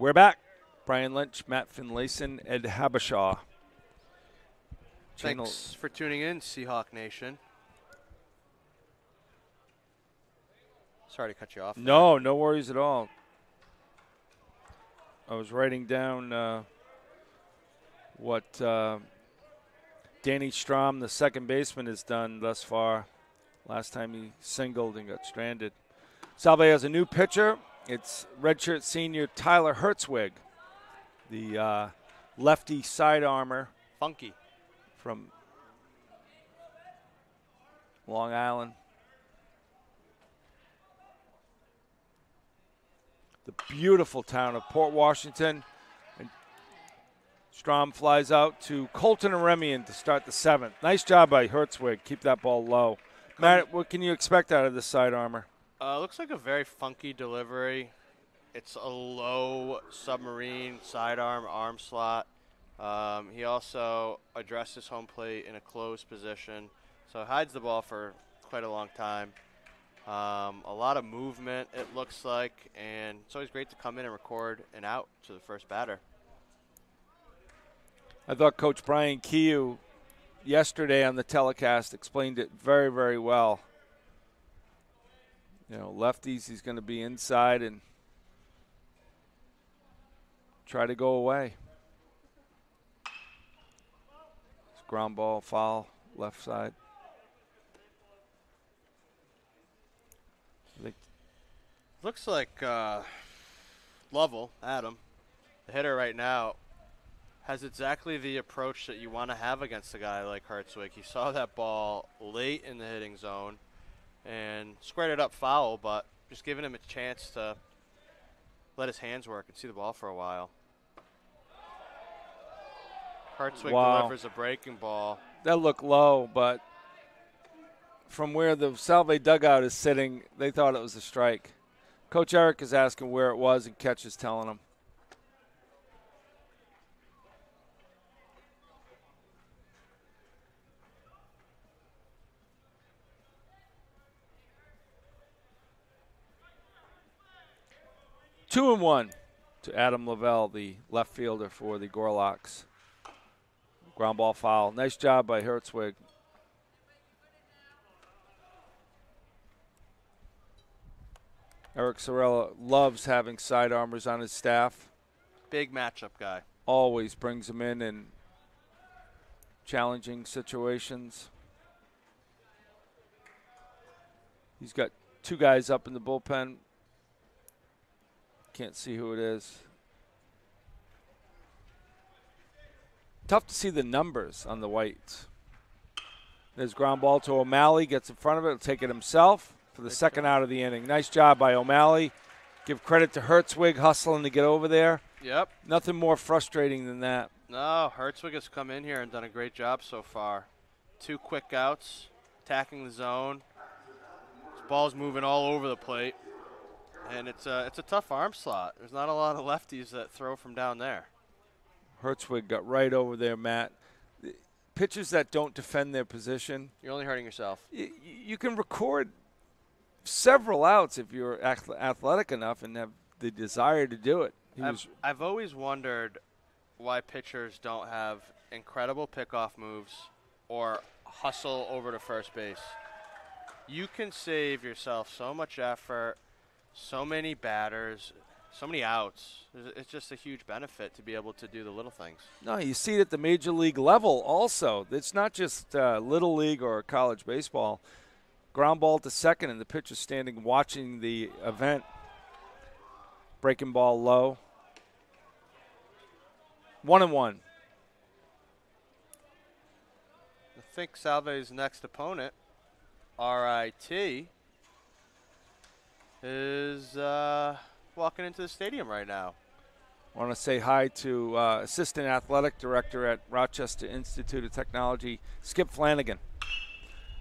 We're back. Brian Lynch, Matt Finlayson, Ed Habashaw. Thanks for tuning in, Seahawk Nation. Sorry to cut you off. No, no worries at all. I was writing down what Danny Strom, the second baseman, has done thus far. Last time he singled and got stranded. Salve has a new pitcher. It's redshirt senior Tyler Hertzwig, the lefty side armor. Funky. From Long Island. The beautiful town of Port Washington. And Strom flies out to Colton and Remian to start the 7th. Nice job by Hertzwig. Keep that ball low. Matt, what can you expect out of this side armor? Looks like a very funky delivery. It's a low submarine sidearm arm slot. He also addresses home plate in a closed position, so hides the ball for quite a long time. A lot of movement, it looks like, and it's always great to come in and record an out to the first batter. I thought Coach Brian Keogh yesterday on the telecast explained it very, very well. You know, lefties, he's going to be inside and try to go away. Ground ball, foul, left side. Looks like Lovell, Adam, the hitter right now, has exactly the approach that you want to have against a guy like Hertzwig. He saw that ball late in the hitting zone and squared it up foul, but just giving him a chance to let his hands work and see the ball for a while. Hertzwig delivers a breaking ball. That looked low, but from where the Salve dugout is sitting, they thought it was a strike. Coach Eric is asking where it was, and Ketch is telling him. Two and one to Adam Lavelle, the left fielder for the Gorlocks. Ground ball foul. Nice job by Hertzwig. Eric Sorella loves having side armors on his staff. Big matchup guy. Always brings them in challenging situations. He's got two guys up in the bullpen. Can't see who it is. Tough to see the numbers on the whites. There's ground ball to O'Malley. Gets in front of it. He'll take it himself for the second out of the inning. Nice job by O'Malley. Give credit to Hertzwig hustling to get over there. Yep. Nothing more frustrating than that. No, Hertzwig has come in here and done a great job so far. 2 quick outs, attacking the zone. This ball's moving all over the plate. And it's a tough arm slot. There's not a lot of lefties that throw from down there. Hertzwig got right over there, Matt. Pitchers that don't defend their position. You're only hurting yourself. You can record several outs if you're athletic enough and have the desire to do it. I've always wondered why pitchers don't have incredible pickoff moves or hustle over to first base. You can save yourself so much effort, so many batters, so many outs. It's just a huge benefit to be able to do the little things. No, you see it at the major league level also. It's not just little league or college baseball. Ground ball to second, and the pitcher standing watching the event. Breaking ball low. 1-1. I think Salve's next opponent, RIT, is walking into the stadium right now. I want to say hi to Assistant Athletic Director at Rochester Institute of Technology, Skip Flanagan.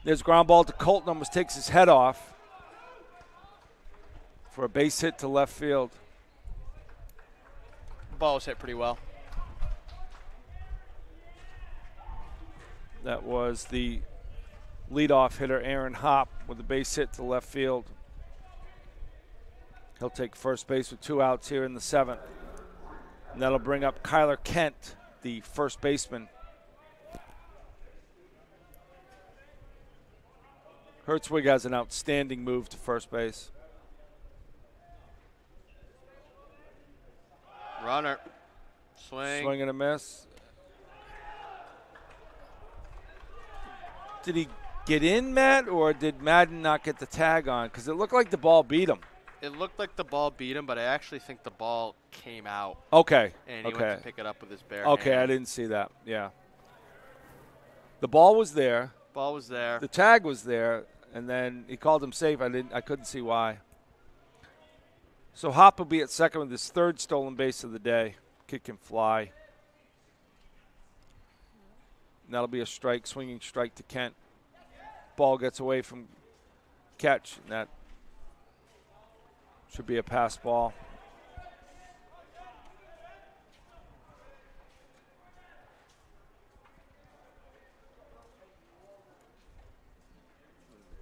There's ground ball to Colton, almost takes his head off for a base hit to left field. Ball was hit pretty well. That was the leadoff hitter, Aaron Hopp, with a base hit to left field. He'll take first base with 2 outs here in the 7th. And that'll bring up Kyler Kent, the first baseman. Hertzwig has an outstanding move to first base. Runner. Swing. Swing and a miss. Did he get in, Matt, or did Madden not get the tag on? Because it looked like the ball beat him. It looked like the ball beat him, but I actually think the ball came out. Okay. And he okay. went to pick it up with his bare Okay, hand. I didn't see that. Yeah. The ball was there. Ball was there. The tag was there, and then he called him safe. I couldn't see why. So Hop will be at second with his third stolen base of the day. Kid can fly. And that'll be a strike, swinging strike to Kent. Ball gets away from catch, and that should be a pass ball.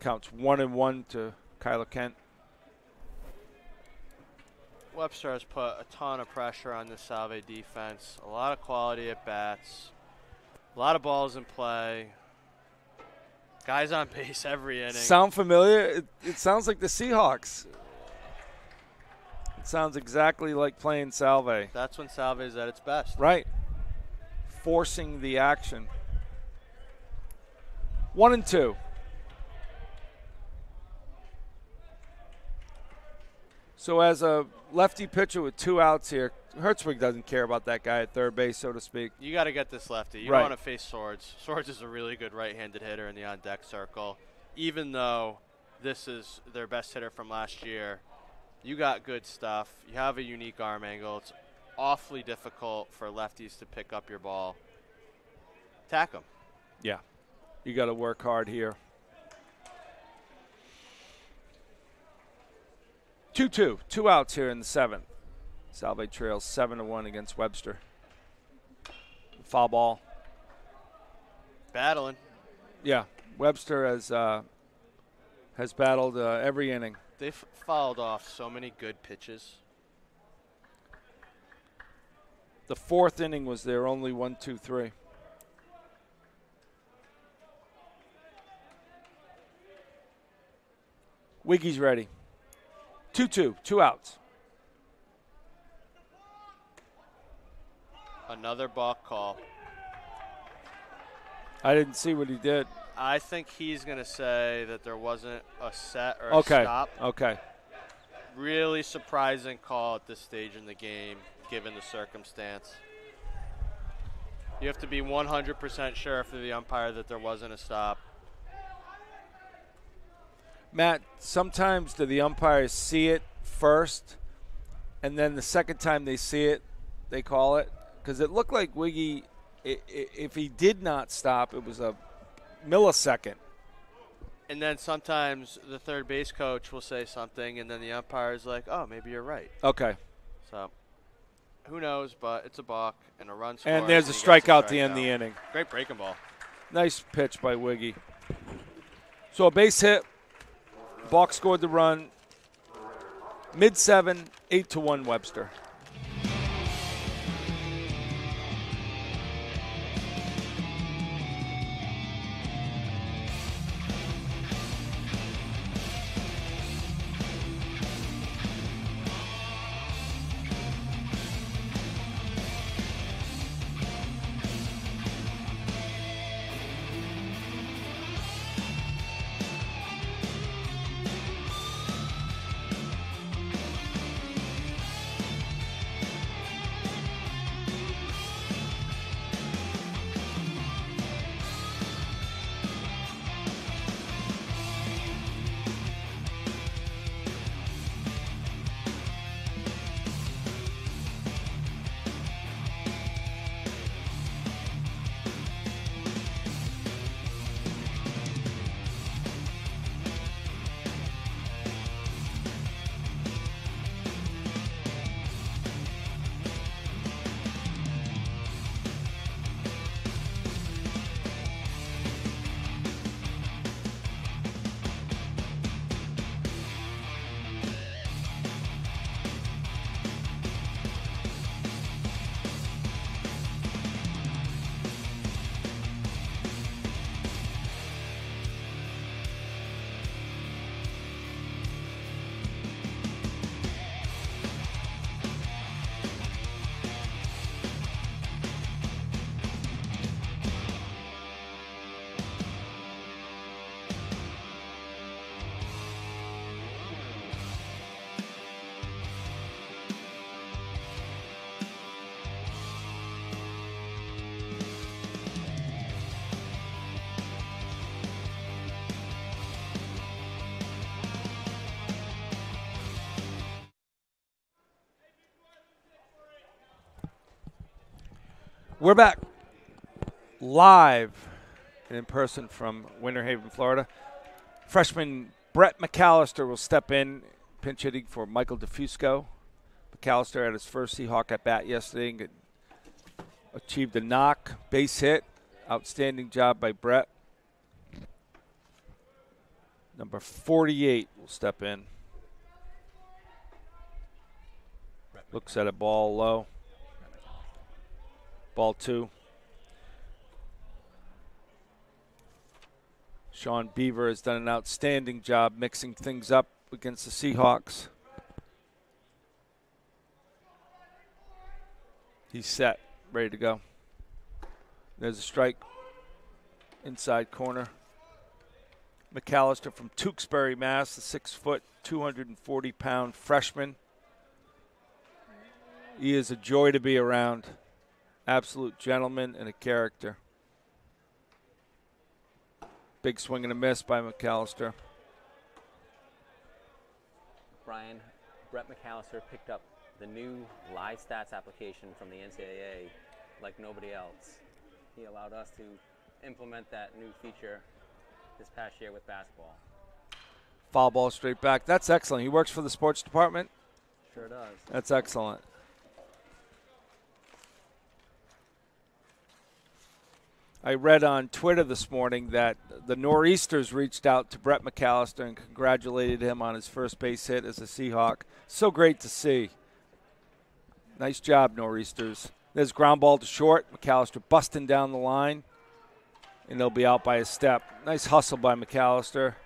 Counts 1-1 to Kyler Kent. Webster has put a ton of pressure on this Salve defense. A lot of quality at bats. A lot of balls in play. Guys on base every inning. Sound familiar? It sounds like the Seahawks. It sounds exactly like playing Salve. That's when Salve is at its best. Right. Forcing the action. 1-2. So as a lefty pitcher with 2 outs here, Hertzwig doesn't care about that guy at third base, so to speak. You got to get this lefty. You Right. don't want to face Swords. Swords is a really good right-handed hitter in the on-deck circle. Even though this is their best hitter from last year, you got good stuff. You have a unique arm angle. It's awfully difficult for lefties to pick up your ball. Attack them. Yeah. You got to work hard here. 2-2. 2 outs here in the 7th. Salve trails 7-1 against Webster. Foul ball. Battling. Yeah. Webster has battled every inning. They've fouled off so many good pitches. The 4th inning was their only 1-2-3. Wiggy's ready. 2-2. 2 outs. Another balk call. I didn't see what he did. I think he's going to say that there wasn't a set or a Okay. stop. Okay. Really surprising call at this stage in the game, given the circumstance. You have to be 100% sure for the umpire that there wasn't a stop. Matt, sometimes do the umpires see it first, and then the second time they see it, they call it? Because it looked like Wiggy, if he did not stop, it was a millisecond. And then sometimes the third base coach will say something, and then the umpire's like, oh, maybe you're right. Okay. So who knows, but it's a balk and a run score. And there's a he gets strikeout to end strikeout. the inning. Great breaking ball. Nice pitch by Wiggy. So a base hit. Balk scored the run. Mid-7, 8-1 Webster. We're back live and in person from Winter Haven, Florida. Freshman Brett McAllister will step in, pinch hitting for Michael DeFusco. McAllister had his first Seahawk at bat yesterday and achieved a knock, base hit. Outstanding job by Brett. Number 48 will step in. Looks at a ball low. Ball 2. Sean Beaver has done an outstanding job mixing things up against the Seahawks. He's set, ready to go. There's a strike. Inside corner. McAllister from Tewksbury, Mass., the 6-foot, 240-pound freshman. He is a joy to be around. Absolute gentleman and a character. Big swing and a miss by McAllister. Brian, Brett McAllister picked up the new live stats application from the NCAA like nobody else. He allowed us to implement that new feature this past year with basketball. Foul ball straight back. That's excellent. He works for the sports department? Sure does. That's excellent. I read on Twitter this morning that the Nor'easters reached out to Brett McAllister and congratulated him on his first base hit as a Seahawk. So great to see. Nice job, Nor'easters. There's ground ball to short. McAllister busting down the line, and they'll be out by a step. Nice hustle by McAllister.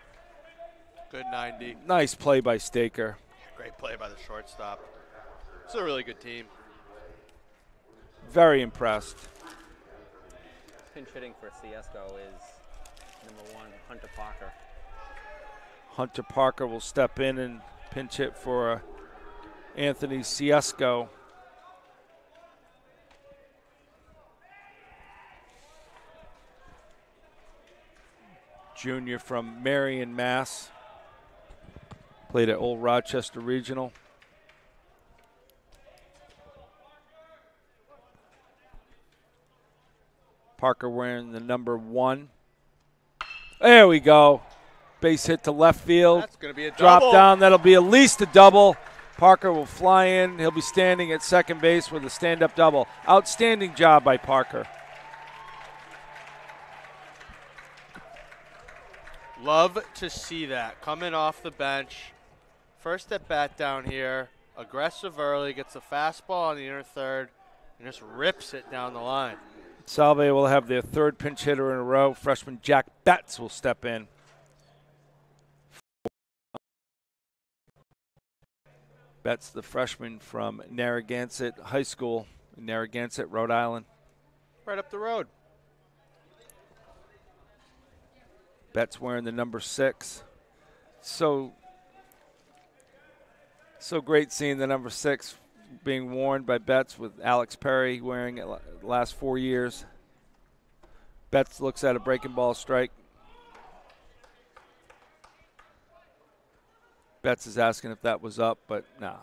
Good 90. Nice play by Staker. Great play by the shortstop. It's a really good team. Very impressed. Pinch hitting for CSGO is number 1, Hunter Parker. Hunter Parker will step in and pinch hit for Anthony Ciesco. Junior from Marion, Mass. Played at Old Rochester Regional. Parker wearing the number 1. There we go. Base hit to left field. That's going to be a Drop double. down. That'll be at least a double. Parker will fly in. He'll be standing at second base with a stand-up double. Outstanding job by Parker. Love to see that. Coming off the bench. First at bat down here. Aggressive early. Gets a fastball on the inner third. And just rips it down the line. Salve will have their third pinch hitter in a row. Freshman Jack Betts will step in. Betts, the freshman from Narragansett High School in Narragansett, Rhode Island. Right up the road. Betts wearing the number 6. So great seeing the number 6 being worn by Betts with Alex Perry wearing it the last 4 years. Betts looks at a breaking ball strike. Betts is asking if that was up, but no.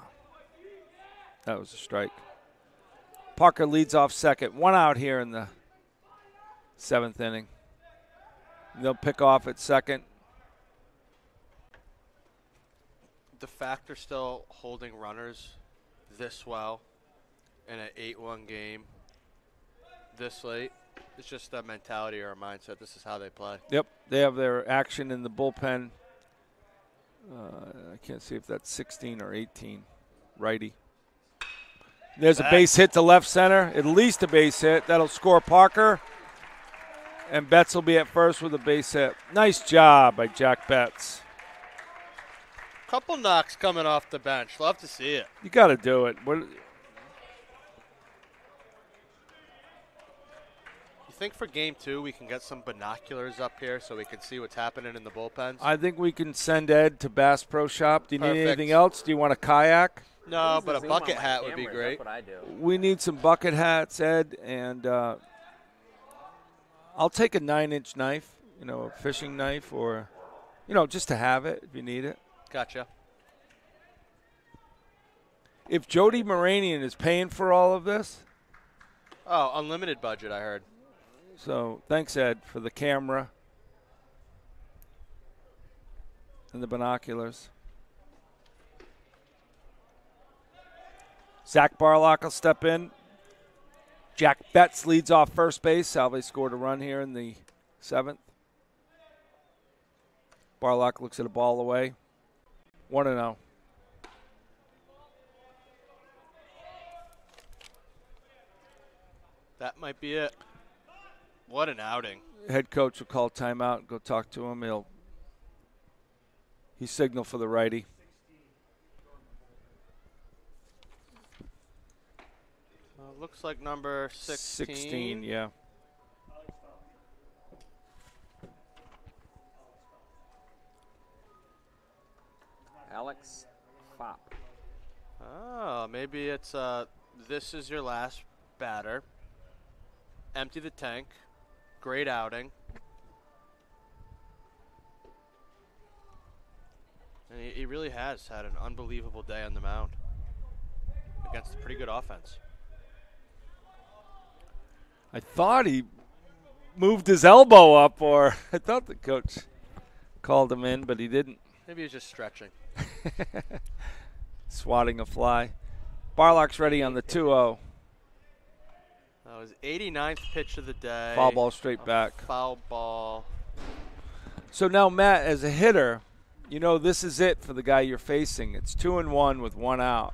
That was a strike. Parker leads off second. 1 out here in the 7th inning. They'll pick off at second. The fact they're still holding runners this well in an 8-1 game this late, it's just a mentality or a mindset. This is how they play. Yep, they have their action in the bullpen. I can't see if that's 16 or 18. Righty. There's a base hit to left center. At least a base hit. That'll score Parker. And Betts will be at first with a base hit. Nice job by Jack Betts. Couple knocks coming off the bench. Love to see it. You got to do it. What? You think for game 2 we can get some binoculars up here so we can see what's happening in the bullpens? I think we can send Ed to Bass Pro Shop. Do you need Perfect. anything else? Do you want a kayak? No, but a Zoom bucket on my hat would be cameras, great. That's what I do. We need some bucket hats, Ed, and I'll take a 9-inch knife, a fishing knife, or, just to have it if you need it. Gotcha. If Jody Moranian is paying for all of this, Oh, unlimited budget, I heard. So thanks, Ed, for the camera and the binoculars. Zach Barlock will step in. Jack Betts leads off first base. Salve scored a run here in the 7th. Barlock looks at a ball away. 1-0. That might be it. What an outing. Head coach will call timeout and go talk to him. He signaled for the righty. Looks like number 16. 16, yeah. Alex Fop. Oh, maybe it's this is your last batter. Empty the tank. Great outing. And he really has had an unbelievable day on the mound against a pretty good offense. I thought he moved his elbow up, or I thought the coach called him in, but he didn't. Maybe he's just stretching. Swatting a fly. Barlock's ready on the 2-0. That was 89th pitch of the day. Foul ball straight back. Foul ball. So now, Matt, as a hitter, you know this is it for the guy you're facing. It's 2-1 with 1 out.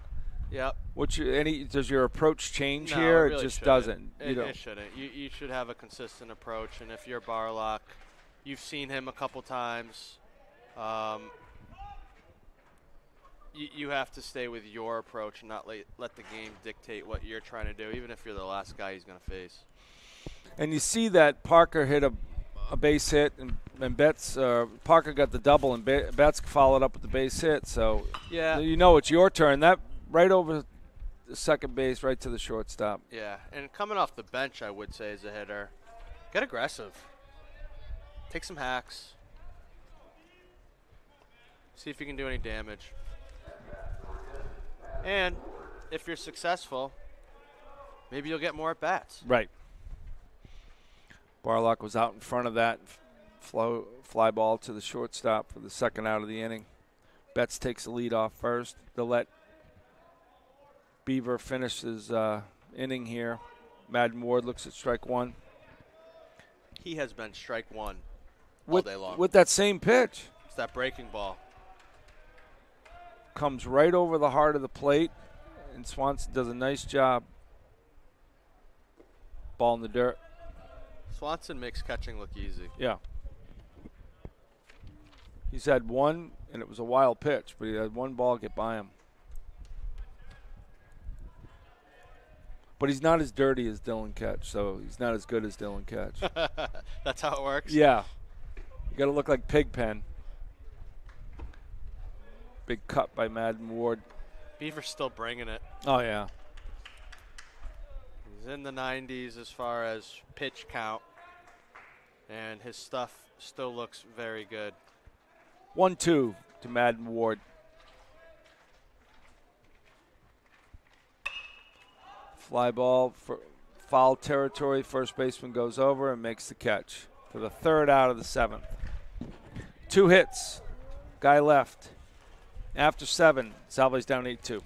Yep. Does your approach change No, here? it really just shouldn't. doesn't. It shouldn't. You should have a consistent approach, and if you're Barlock, you've seen him a couple times. You have to stay with your approach and not let the game dictate what you're trying to do, even if you're the last guy he's going to face. And you see that Parker hit a base hit, and Betts Parker got the double, and Betts followed up with the base hit. So yeah, you know it's your turn. That right over the second base, right to the shortstop. Yeah, and coming off the bench, I would say as a hitter, get aggressive. Take some hacks. See if you can do any damage. And if you're successful, maybe you'll get more at-bats. Right. Barlock was out in front of that fly ball to the shortstop for the second out of the inning. Betts takes the lead off first. They'll let Beaver finish his inning here. Madden Ward looks at strike one. He has been strike one all day long. With that same pitch. It's that breaking ball. Comes right over the heart of the plate, and Swanson does a nice job. Ball in the dirt. Swanson makes catching look easy. Yeah. He's had one, and it was a wild pitch, but he had one ball get by him. But he's not as dirty as Dylan Ketch, so he's not as good as Dylan Ketch. That's how it works? Yeah. You got to look like Pigpen. Big cut by Madden Ward. Beaver's still bringing it. Oh, yeah. He's in the 90s as far as pitch count, and his stuff still looks very good. 1-2 to Madden Ward. Fly ball for foul territory. First baseman goes over and makes the catch for the third out of the 7th. 2 hits. Guy left. After 7, Salve's down 8-2.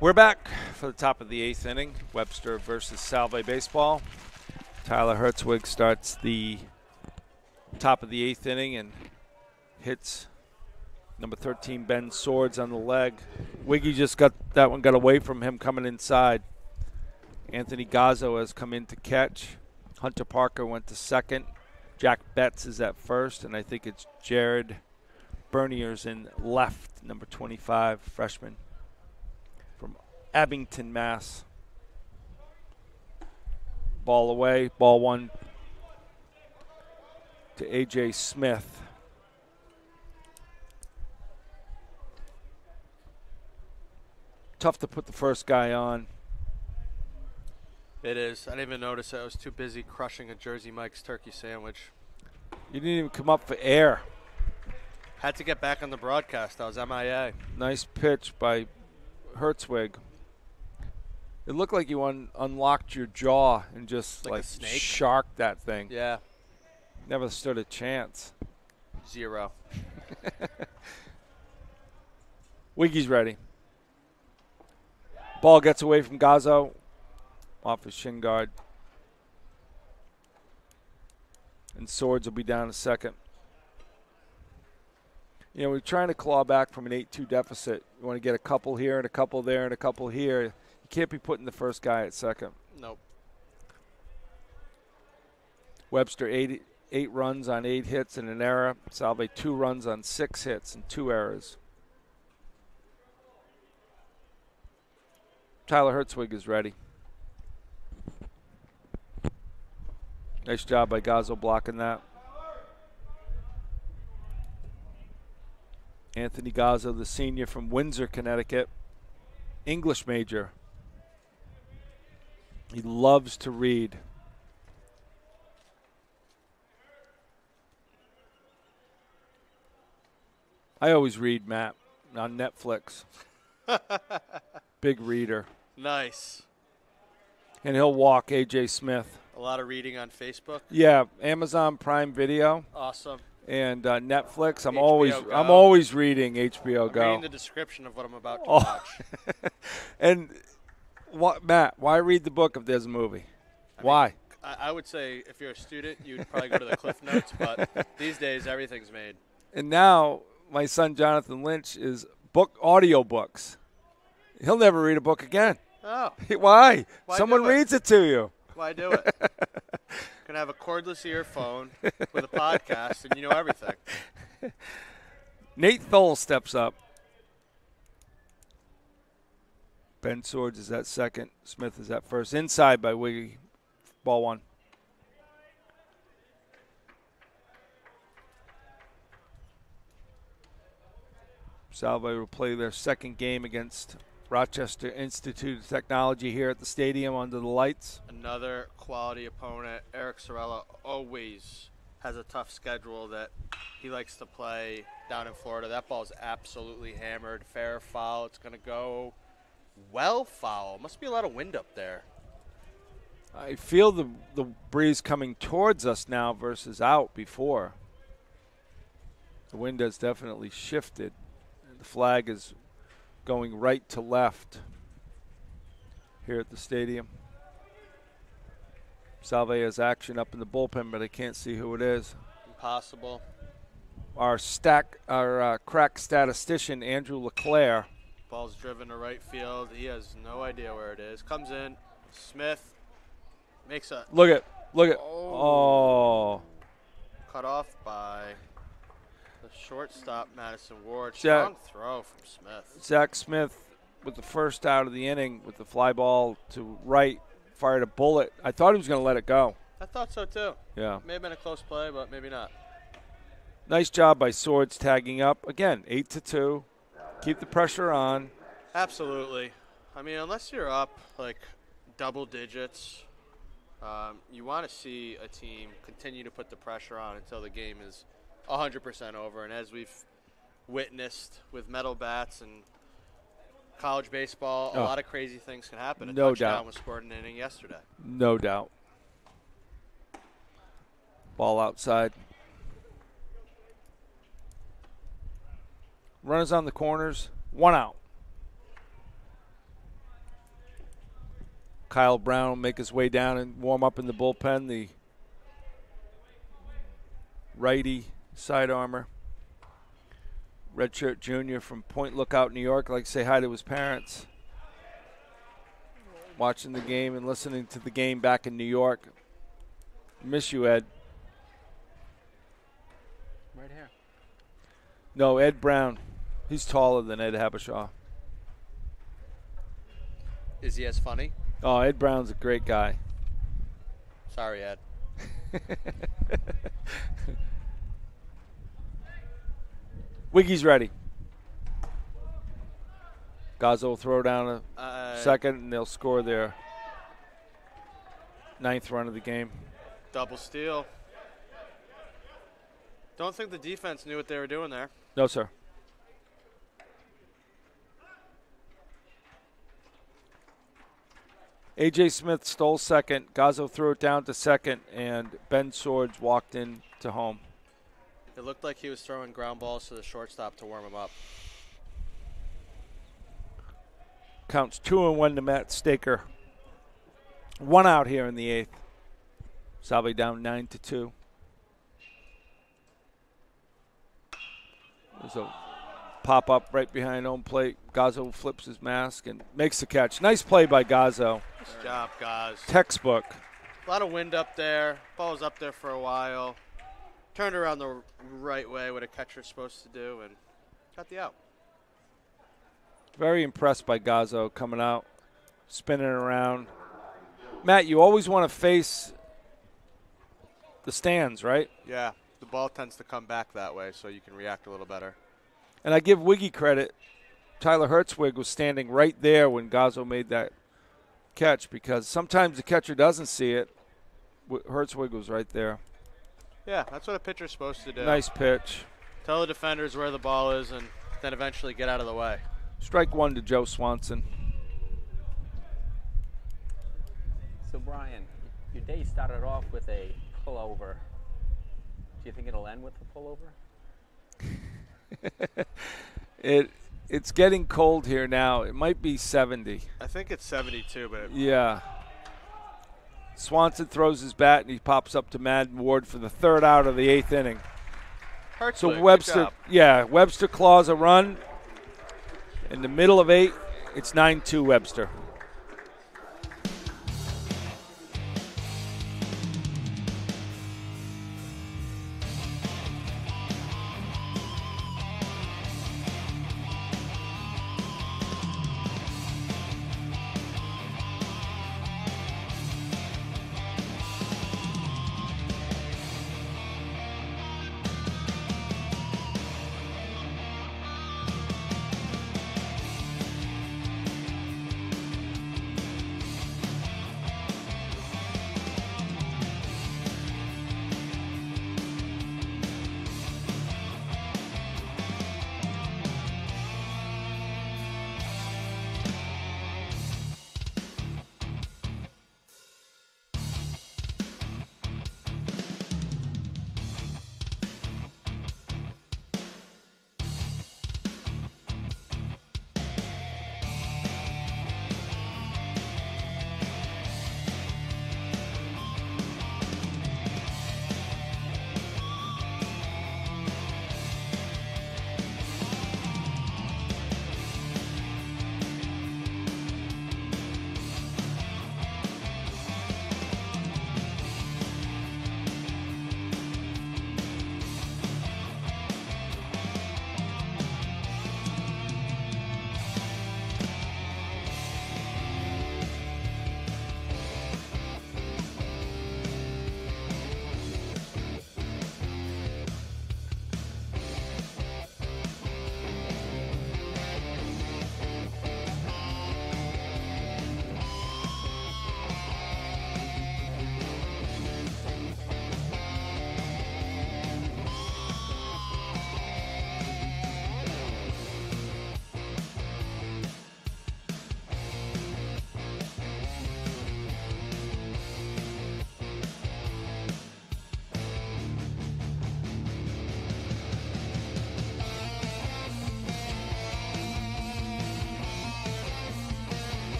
We're back for the top of the 8th inning. Webster versus Salve baseball. Tyler Hertzwig starts the top of the 8th inning and hits number 13 Ben Swords on the leg. Wiggy just got that one, got away from him coming inside. Anthony Gazzo has come in to catch. Hunter Parker went to second. Jack Betts is at first, and I think it's Jared Bernier's in left, number 25, freshman from Abington, Mass. Ball away, ball one to A.J. Smith. Tough to put the first guy on. It is. I didn't even notice it. I was too busy crushing a Jersey Mike's turkey sandwich. You didn't even come up for air. Had to get back on the broadcast. I was MIA. Nice pitch by Hertzwig. It looked like you unlocked your jaw and just Like a snake? sharked that thing. Yeah. Never stood a chance. 0. Wiggy's ready. Ball gets away from Gazzo off his shin guard. And Swords will be down a second. You know, we're trying to claw back from an 8-2 deficit. You want to get a couple here and a couple there and a couple here. You can't be putting the first guy at second. Nope. Webster, eight runs on 8 hits and an error. Salve, 2 runs on 6 hits and 2 errors. Tyler Hertzwig is ready. Nice job by Gazzo blocking that. Anthony Gazzo, the senior from Windsor, Connecticut. English major. He loves to read. I always read, Matt, on Netflix. Big reader. Nice. And he'll walk A.J. Smith. A lot of reading on Facebook. Yeah, Amazon Prime Video Awesome. and Netflix. I'm HBO Go. always reading HBO Go. Reading the description of what I'm about to watch. And Matt, why read the book if there's a movie? Why? I would say if you're a student, you'd probably go to the Cliff Notes, but these days everything's made. And now my son Jonathan Lynch is audiobooks. He'll never read a book again. Oh. Why? Why Someone do it? reads it to you. Why do it? Can have a cordless earphone with a podcast, and you know everything. Nate Thole steps up. Ben Swords is at second. Smith is at first. Inside by Wiggy. Ball one. Salve will play their second game against Rochester Institute of Technology here at the stadium under the lights. Another quality opponent. Eric Sorella always has a tough schedule that he likes to play down in Florida. That ball's absolutely hammered. Fair foul. It's going to go well foul. Must be a lot of wind up there. I feel the breeze coming towards us now versus out before. The wind has definitely shifted. The flag is going right to left here at the stadium. Salve has action up in the bullpen, but I can't see who it is. Impossible. Our crack statistician, Andrew LeClaire. Ball's driven to right field. He has no idea where it is. Comes in. Smith makes a Look at. Oh. cut off by the shortstop, Madison Ward. Jack- Strong throw from Smith. Zach Smith with the first out of the inning with the fly ball to right, fired a bullet. I thought he was going to let it go. I thought so too. Yeah. May have been a close play, but maybe not. Nice job by Swords tagging up. Again, 8-2. Keep the pressure on. Absolutely. I mean, unless you're up like double digits, you want to see a team continue to put the pressure on until the game is 100% over. And as we've witnessed with metal bats and college baseball, a lot of crazy things can happen. A No touchdown doubt. was scored in an inning yesterday. No doubt. Ball outside. Runners on the corners. 1 out. Kyle Brown will make his way down and warm up in the bullpen, the righty side armor. Redshirt junior from Point Lookout, New York. I'd like to say hi to his parents. Watching the game and listening to the game back in New York. Miss you, Ed. Right here. No, Ed Brown. He's taller than Ed Habishaw. Is he as funny? Oh, Ed Brown's a great guy. Sorry, Ed. Wiggy's ready. Gazzo will throw down a second, and they'll score their 9th run of the game. Double steal. Don't think the defense knew what they were doing there. No, sir. A.J. Smith stole second. Gazzo threw it down to second, and Ben Swords walked in to home. It looked like he was throwing ground balls to the shortstop to warm him up. Counts 2-1 to Matt Staker. 1 out here in the 8th. Salve down 9-2. There's a pop-up right behind home plate. Gazzo flips his mask and makes the catch. Nice play by Gazzo. Nice job, guys. Textbook. A lot of wind up there. Ball was up there for a while. Turned around the right way, what a catcher's supposed to do, and got the out. Very impressed by Gazzo coming out, spinning around. Matt, you always want to face the stands, right? Yeah, the ball tends to come back that way, so you can react a little better. And I give Wiggy credit. Tyler Hertzwig was standing right there when Gazzo made that catch, because sometimes the catcher doesn't see it. Hertzwig was right there. Yeah, that's what a pitcher's supposed to do. Nice pitch. Tell the defenders where the ball is and then eventually get out of the way. Strike 1 to Joe Swanson. So, Brian, your day started off with a pullover. Do you think it'll end with a pullover? It's getting cold here now. It might be 70. I think it's 72, but Yeah. Swanson throws his bat and he pops up to Madden Ward for the 3rd out of the 8th inning. So Webster, Webster claws a run. In the middle of 8, it's 9-2 Webster.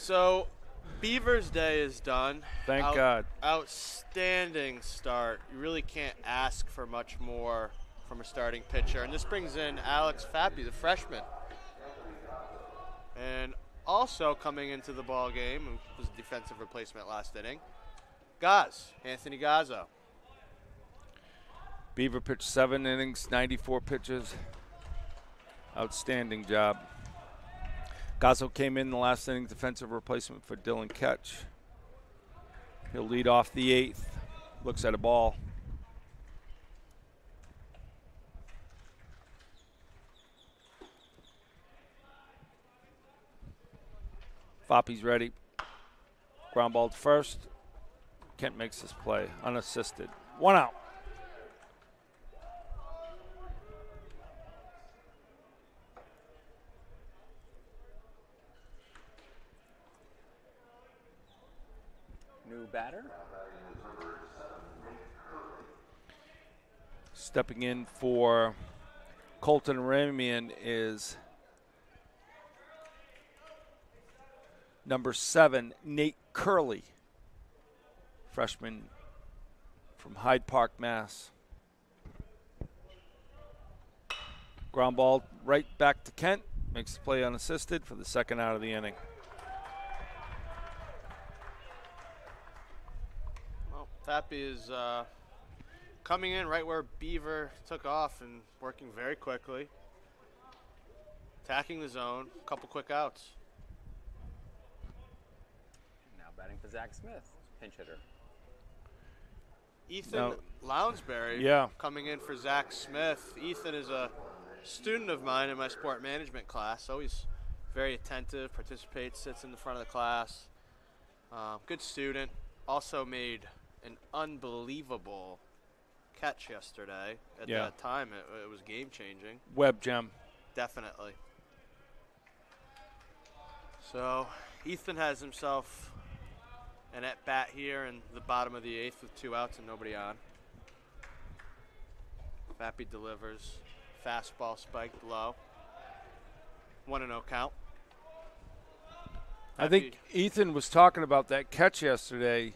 So, Beaver's day is done. Thank God. Outstanding start. You really can't ask for much more from a starting pitcher. And this brings in Alex Fappy, the freshman. And also coming into the ball game, who was a defensive replacement last inning, Anthony Gazzo. Beaver pitched 7 innings, 94 pitches. Outstanding job. Gazzo came in the last inning, defensive replacement for Dylan Ketch. He'll lead off the 8th. Looks at a ball. Foppy's ready. Ground ball to first. Kent makes this play, unassisted. 1 out. New batter. Stepping in for Colton Ramian is number 7, Nate Curley, freshman from Hyde Park, Mass. Ground ball right back to Kent. Makes the play unassisted for the 2nd out of the inning. Well, Fappy is coming in right where Beaver took off and working very quickly. Attacking the zone, a couple quick outs. Now batting for Zach Smith, pinch hitter. Ethan Lounsbury coming in for Zach Smith. Ethan is a student of mine in my sport management class, always very attentive, participates, sits in the front of the class. Good student. Also made an unbelievable catch yesterday. At that time, it was game-changing. Web gem. Definitely. So Ethan has himself an at-bat here in the bottom of the 8th with 2 outs and nobody on. Fappy delivers. Fastball spiked low. 1-0 count. I think Ethan was talking about that catch yesterday.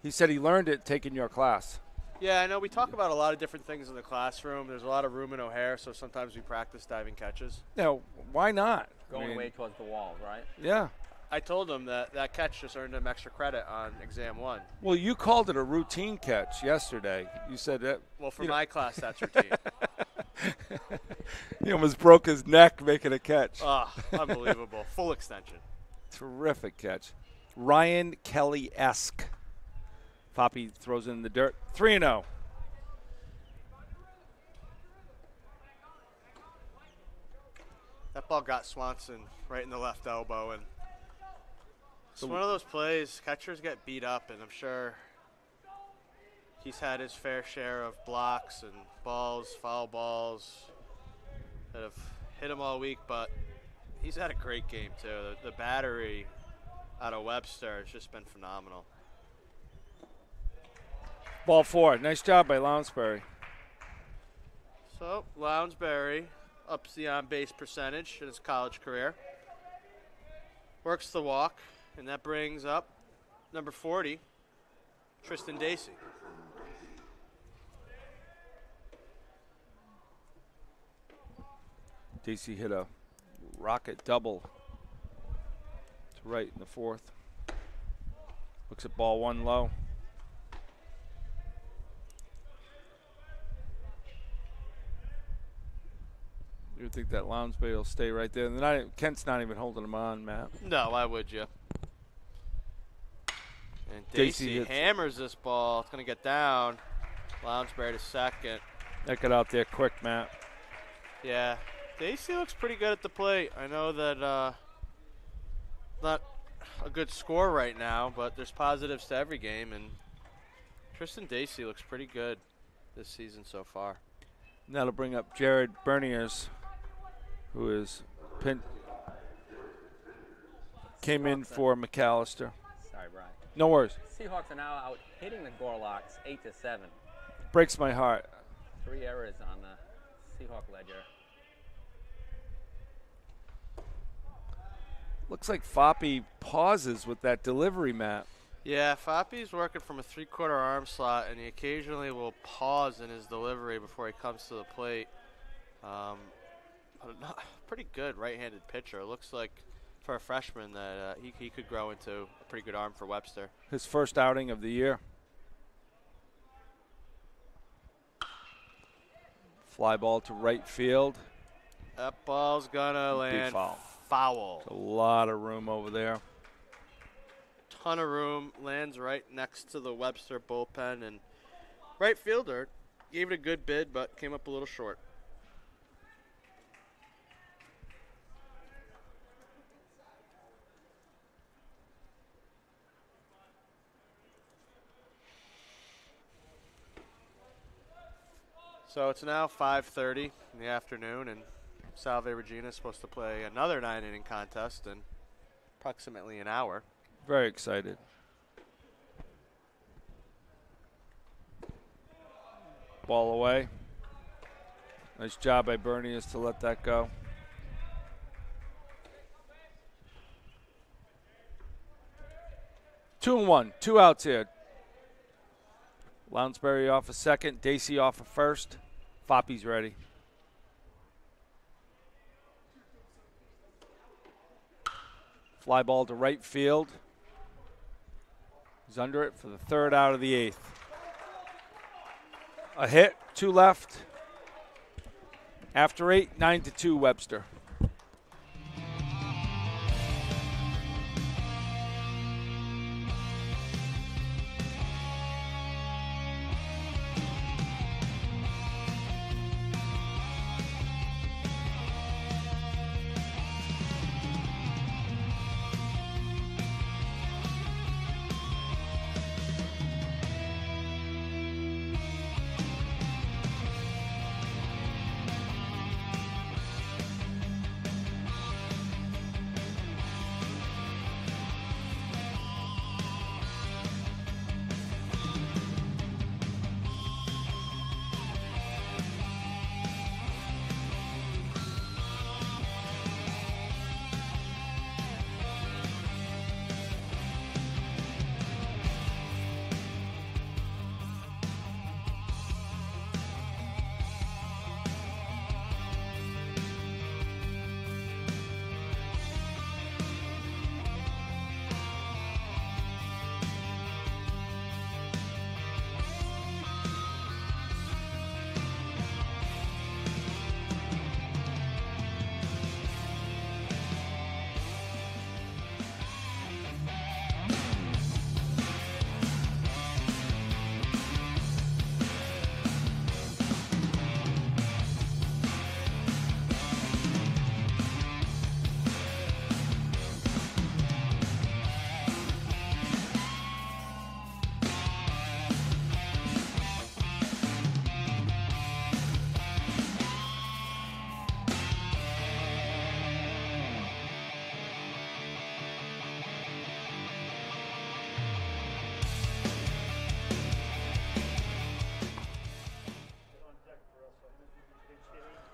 He said he learned it taking your class. Yeah, I know. We talk about a lot of different things in the classroom. There's a lot of room in O'Hare, so sometimes we practice diving catches. Now, why not? Going away towards the wall, right? Yeah. I told him that catch just earned him extra credit on exam 1. Well, you called it a routine catch yesterday. You said that. Well, for my class, that's routine. He almost broke his neck making a catch. Oh, unbelievable. Full extension. Terrific catch. Ryan Kelly-esque. Poppy throws in the dirt. 3-0. That ball got Swanson right in the left elbow, and it's one of those plays. Catchers get beat up, and I'm sure he's had his fair share of blocks and balls, foul balls that have hit him all week, but he's had a great game, too. The battery out of Webster has just been phenomenal. Ball 4. Nice job by Lounsbury. So, Lounsbury ups the on-base percentage in his college career. Works the walk, and that brings up number 40, Tristan Dacey. Dacey hit a rocket double to right in the 4th. Looks at ball 1 low. You would think that Lounsbury will stay right there. Kent's not even holding him on, Matt. No, why would you? And Dacey hammers this ball. It's going to get down. Lounsbury to second. That got out there quick, Matt. Yeah. Dacey looks pretty good at the plate. I know that not a good score right now, but there's positives to every game, and Tristan Dacey looks pretty good this season so far. And that'll bring up Jared Berniers, who is came in for McAllister. Sorry, Brian. No worries. Seahawks are now out hitting the Gorlocks 8-7. Breaks my heart. 3 errors on the Seahawk ledger. Looks like Foppy pauses with that delivery, Matt. Yeah, Foppy's working from a 3/4 arm slot, and he occasionally will pause in his delivery before he comes to the plate. Pretty good right-handed pitcher. It looks like for a freshman that he could grow into a pretty good arm for Webster. His first outing of the year. Fly ball to right field. That ball's gonna land foul. There's a lot of room over there. Ton of room. Lands right next to the Webster bullpen, and right fielder gave it a good bid, but came up a little short. So it's now 5:30 in the afternoon, and Salve Regina is supposed to play another 9-inning contest in approximately an hour. Very excited. Ball away. Nice job by Bernius to let that go. Two and one. 2 outs here. Lounsbury off a second. Dacey off a first. Foppy's ready. Fly ball to right field. He's under it for the 3rd out of the 8th. A hit, 2 left. After 8, 9-2 Webster.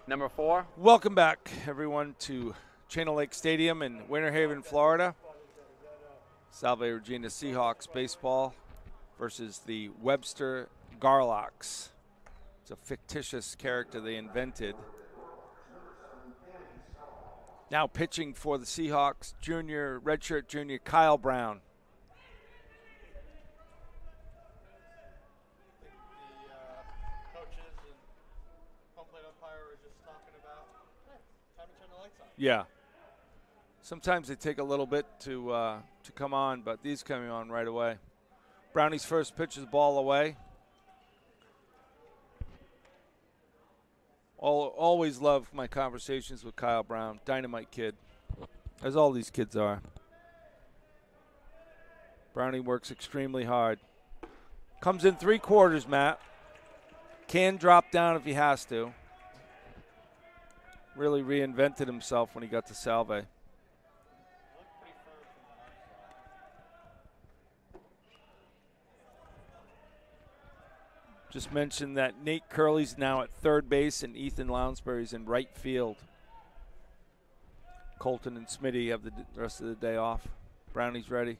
Number 4. Welcome back, everyone, to Channel Lake Stadium in Winter Haven, Florida. Salve Regina Seahawks baseball versus the Webster Garlocks. It's a fictitious character they invented. Now pitching for the Seahawks, redshirt junior Kyle Brown. Yeah. Sometimes they take a little bit to come on, but these coming on right away. Brownie's first pitch is ball away. Always love my conversations with Kyle Brown, dynamite kid, as all these kids are. Brownie works extremely hard. Comes in 3/4, Matt. Can drop down if he has to. Really reinvented himself when he got to Salve. Just mentioned that Nate Curley's now at third base and Ethan Lounsbury's in right field. Colton and Smitty have the rest of the day off. Brownie's ready.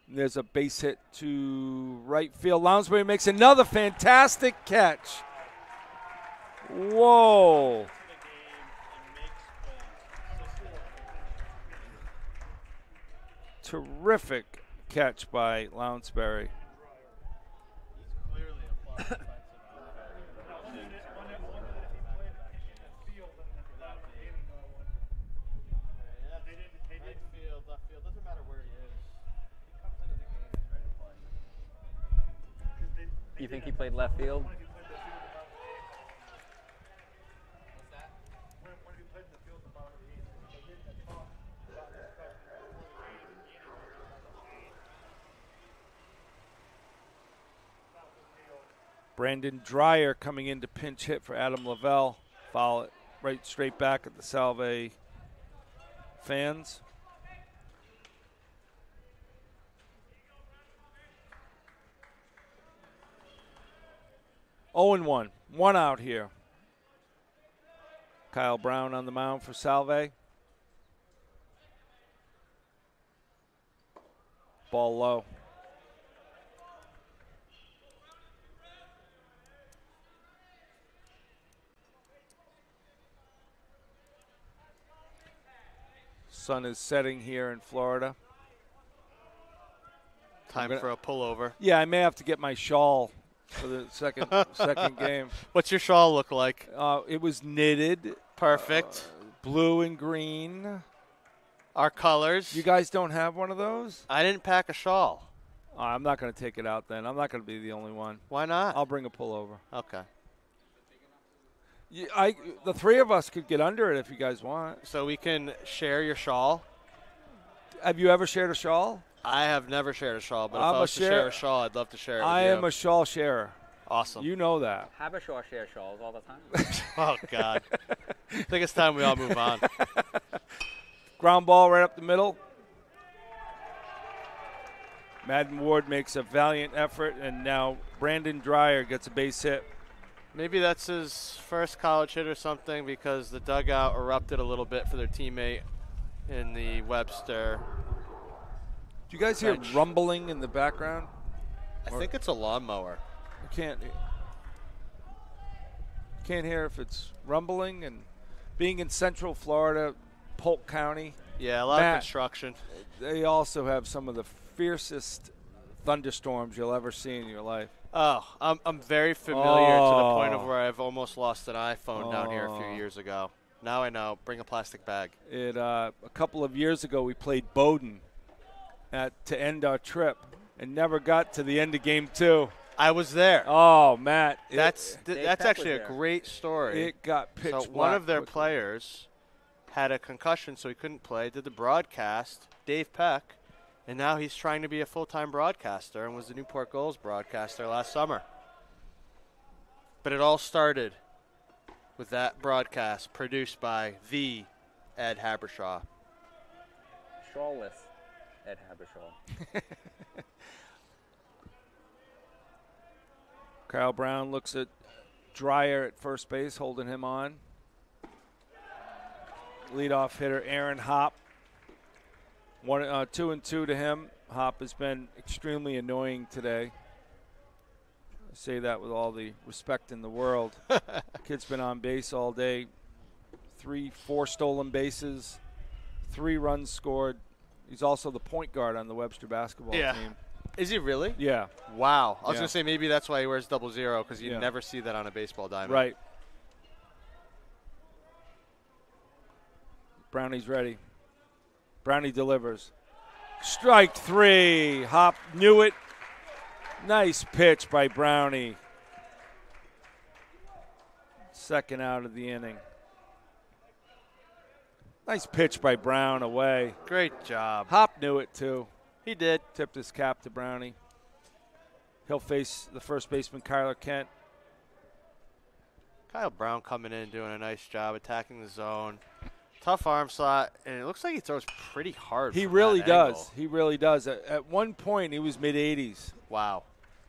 And there's a base hit to right field. Lounsbury makes another fantastic catch. Whoa. Terrific catch by Lounsbury. You think he played left field? Brandon Dreyer coming in to pinch hit for Adam Lavelle. Foul it right straight back at the Salve fans. Oh, and one out here. Kyle Brown on the mound for Salve. Ball low. Sun is setting here in Florida. Time for a pullover. Yeah, I may have to get my shawl for the second game. What's your shawl look like? It was knitted. Perfect. Blue and green. Our colors. You guys don't have one of those? I didn't pack a shawl. I'm not going to take it out then. I'm not going to be the only one. Why not? I'll bring a pullover. Okay. The three of us could get under it if you guys want. So we can share your shawl? Have you ever shared a shawl? I have never shared a shawl, but if I'm I a was to share a shawl, I'd love to share it with I you. am a shawl sharer. Awesome. You know that. Habashaw share shawls all the time. Oh, God. I think it's time we all move on. Ground ball right up the middle. Madden Ward makes a valiant effort, and now Brandon Dreyer gets a base hit. Maybe that's his first college hit or something, because the dugout erupted a little bit for their teammate in the Webster. Do you guys hear bench. rumbling in the background? I think it's a lawnmower. You can't hear if it's rumbling. And being in Central Florida, Polk County, Yeah, a lot Matt, of construction. they also have some of the fiercest thunderstorms you'll ever see in your life. Oh, I'm very familiar to the point of where I've almost lost an iPhone down here a few years ago. Now I know. Bring a plastic bag. A couple of years ago, we played Bowdoin to end our trip and never got to the end of game 2. I was there. Oh, Matt. That's Peck actually was a there. great story. It got pitch So black one of their quickly. players had a concussion, so he couldn't play. Did the broadcast, Dave Peck, and now he's trying to be a full-time broadcaster and was the Newport Goals broadcaster last summer. But it all started with that broadcast produced by the Ed Habershaw. Shawlless Ed Habershaw. Kyle Brown looks at Dreyer at first base, holding him on. Leadoff hitter Aaron Hopp. 2-2 to him. Hopp has been extremely annoying today. I say that with all the respect in the world. Kid's been on base all day. 4 stolen bases, 3 runs scored. He's also the point guard on the Webster basketball team. Is he really? Yeah. Wow. I was Yeah. going to say maybe that's why he wears 00, because you Yeah. never see that on a baseball diamond. Right. Brownie's ready. Brownie delivers. Strike 3. Hop knew it. Nice pitch by Brownie. Second out of the inning. Nice pitch by Brown away. Great job. Hop knew it too. He did. Tipped his cap to Brownie. He'll face the first baseman, Kyler Kent. Kyle Brown coming in doing a nice job attacking the zone. Tough arm slot, and it looks like he throws pretty hard. He from really that does. angle. He really does. At one point, he was mid-80s. Wow.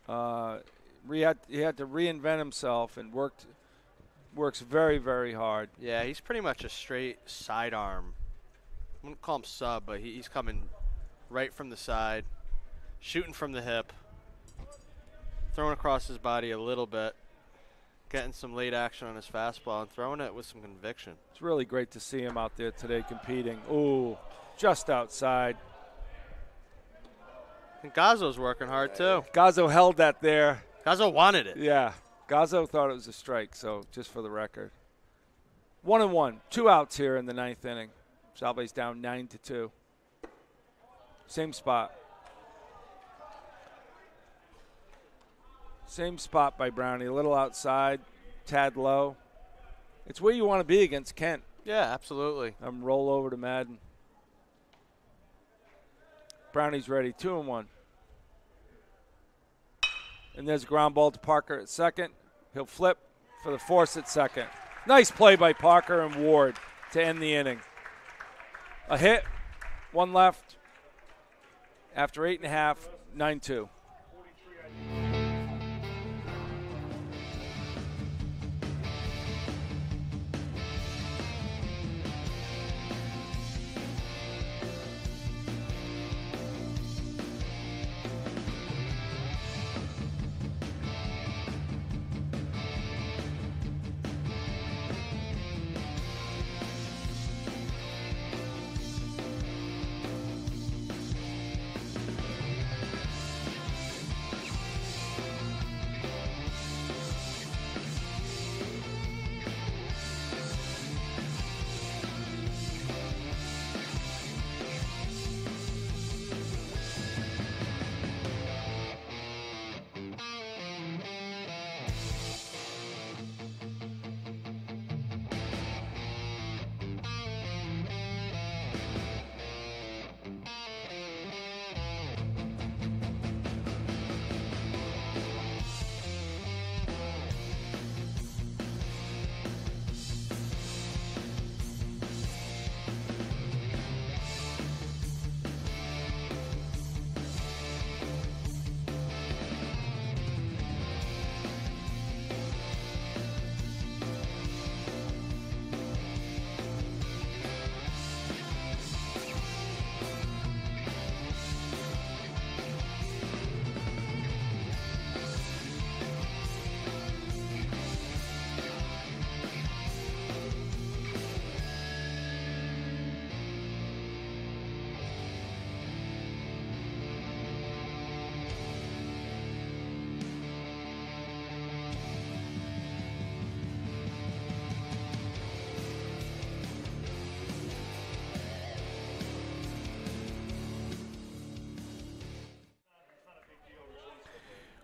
He had to reinvent himself and works very, very hard. Yeah, he's pretty much a straight sidearm wouldn't call him sub, but he's coming right from the side, shooting from the hip, throwing across his body a little bit, getting some late action on his fastball, and throwing it with some conviction. It's really great to see him out there today competing. Ooh, just outside. And Gazzo's working hard, too. Gazzo held that there. Gazzo wanted it. Yeah, Gazzo thought it was a strike, so just for the record. 1-1, 2 outs here in the 9th inning. Salve's down 9-2. Same spot. Same spot by Brownie, a little outside, tad low. It's where you want to be against Kent. Yeah, absolutely. Roll over to Madden. Brownie's ready, 2-1. And there's a ground ball to Parker at second. He'll flip for the force at second. Nice play by Parker and Ward to end the inning. A hit, 1 left. After 8.5, 9-2.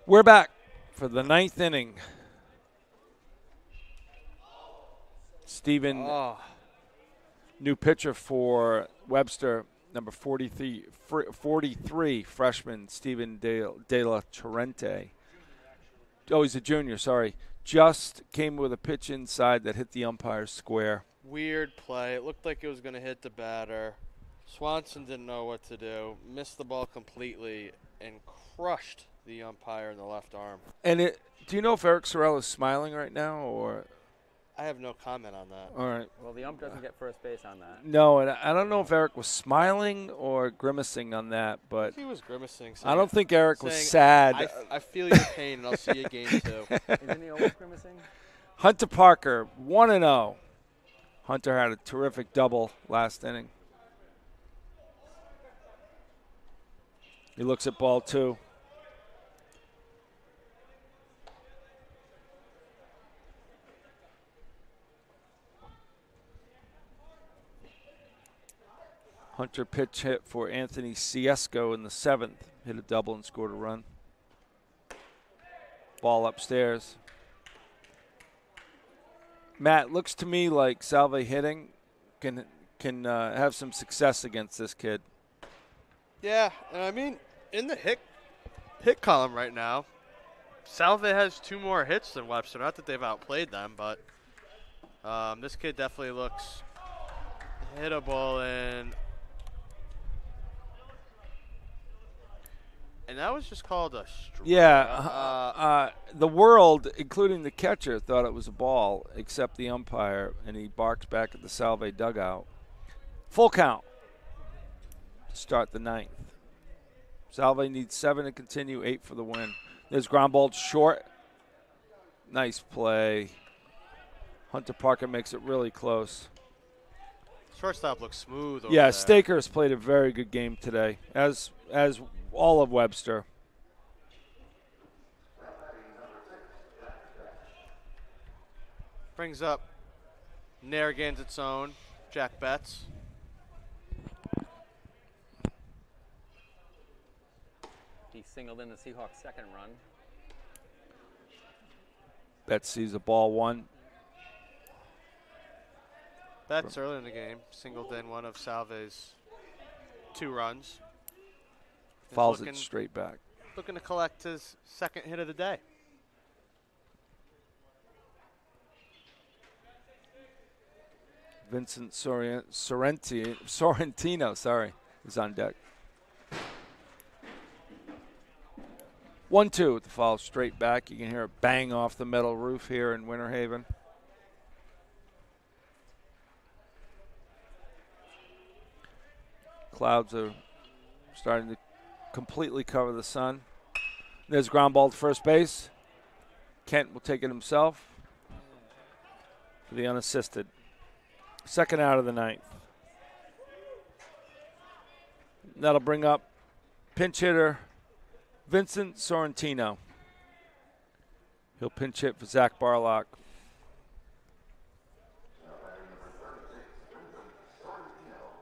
We're back for the 9th inning. Steven, new pitcher for Webster, number 43 freshman Steven De La Torrente. Oh, he's a junior, sorry. Just came with a pitch inside that hit the umpire square. Weird play. It looked like it was going to hit the batter. Swanson didn't know what to do, missed the ball completely, and crushed the umpire in the left arm. And do you know if Eric Sorrell is smiling right now, or? I have no comment on that. All right. Well, the ump doesn't get first base on that. No, and I don't know if Eric was smiling or grimacing on that, but he was grimacing. I don't think Eric was sad. I feel your pain, and I'll see you game 2. Isn't he always grimacing? Hunter Parker, 1-0. Hunter had a terrific double last inning. He looks at ball 2. Hunter pitch hit for Anthony Ciesco in the 7th. Hit a double and scored a run. Ball upstairs. Matt, looks to me like Salve hitting can have some success against this kid. Yeah, and I mean, in the hit column right now, Salve has 2 more hits than Webster. Not that they've outplayed them, but this kid definitely looks hittable, and that was just called a strike. Yeah, the world, including the catcher, thought it was a ball, except the umpire, and he barked back at the Salve dugout. Full count. to start the ninth. Salve needs 7 to continue, 8 for the win. There's ground ball short. Nice play. Hunter Parker makes it really close. Shortstop looks smooth over Yeah, there. Staker has played a very good game today, as all of Webster. Brings up Narragansett's own Jack Betts. He singled in the Seahawks' second run. Betts sees a ball 1. Betts early in the game singled in one of Salve's 2 runs. He's Fouls looking- it straight back. Looking to collect his second hit of the day. Vincent Sorrentino, is on deck. 1-2 with the foul straight back. You can hear a bang off the metal roof here in Winter Haven. Clouds are starting to completely cover the sun. There's ground ball to first base. Kent will take it himself for the unassisted. Second out of the ninth. That'll bring up pinch hitter Vincent Sorrentino. He'll pinch hit for Zach Barlock.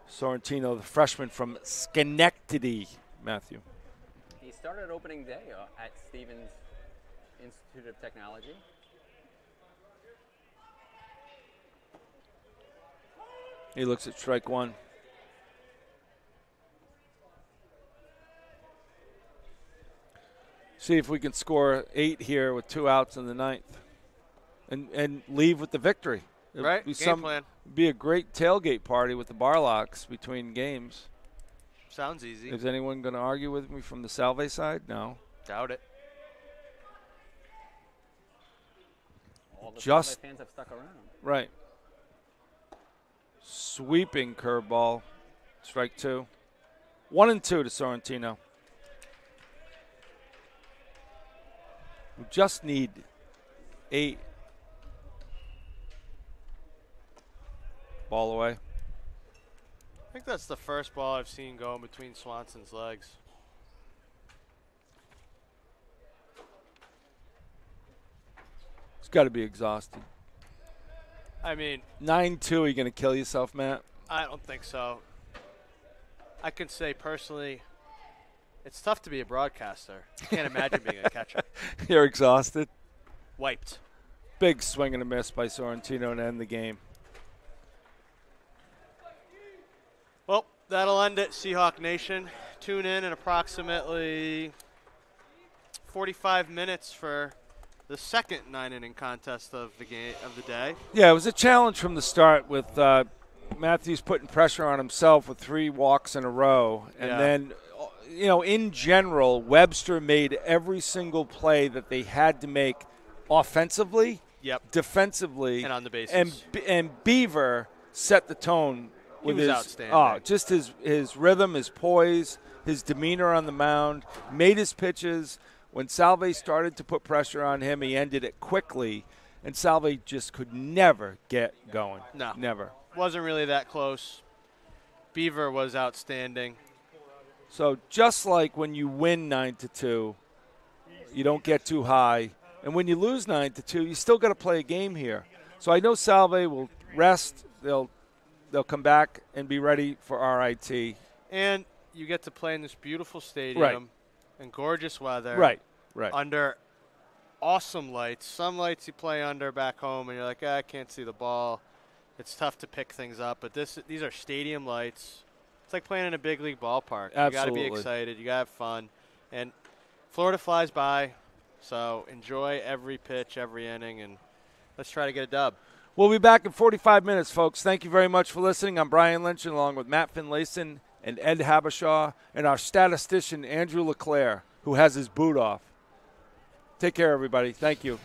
Sorrentino, the freshman from Schenectady, Matthew. He started opening day at Stevens Institute of Technology. He looks at strike 1. See if we can score 8 here with 2 outs in the ninth and leave with the victory. It'll Right, be game plan. Be a great tailgate party with the Barlocks between games. Sounds easy. Is anyone going to argue with me from the Salve side? No. Doubt it. All the Just- Salve fans have stuck around. Right. Sweeping curveball. Strike 2. 1-2 to Sorrentino. We just need 8. Ball away. I think that's the first ball I've seen go in between Swanson's legs. He's got to be exhausted. I mean, 9-2, you going to kill yourself, Matt? I don't think so. I can say personally, it's tough to be a broadcaster. I can't imagine being a catcher. You're exhausted. Wiped. Big swing and a miss by Sorrentino to end the game. Well, that'll end it, Seahawk Nation. Tune in approximately 45 minutes for the second 9-inning contest of the game of the day. Yeah, it was a challenge from the start with Matthews putting pressure on himself with 3 walks in a row. And Yeah. then, you know, in general, Webster made every single play that they had to make offensively, Yep. defensively, And on the bases. And Beaver set the tone with was his outstanding. just his rhythm, his poise, his demeanor on the mound, made his pitches. When Salve started to put pressure on him, he ended it quickly, and Salve just could never get going. No. Never. Wasn't really that close. Beaver was outstanding. So just like when you win 9-2, you don't get too high. And when you lose 9-2, you still got to play a game here. So I know Salve will rest. They'll come back and be ready for RIT. And you get to play in this beautiful stadium Right. in gorgeous weather. Right. Under awesome lights. Some lights you play under back home and you're like, I can't see the ball. It's tough to pick things up. But these are stadium lights. It's like playing in a big league ballpark. You got to Absolutely. be excited. You got to have fun. And Florida flies by. So enjoy every pitch, every inning, and let's try to get a dub. We'll be back in 45 minutes, folks. Thank you very much for listening. I'm Brian Lynch, along with Matt Finlayson and Ed Habashaw, and our statistician, Andrew LeClaire, who has his boot off. Take care, everybody. Thank you.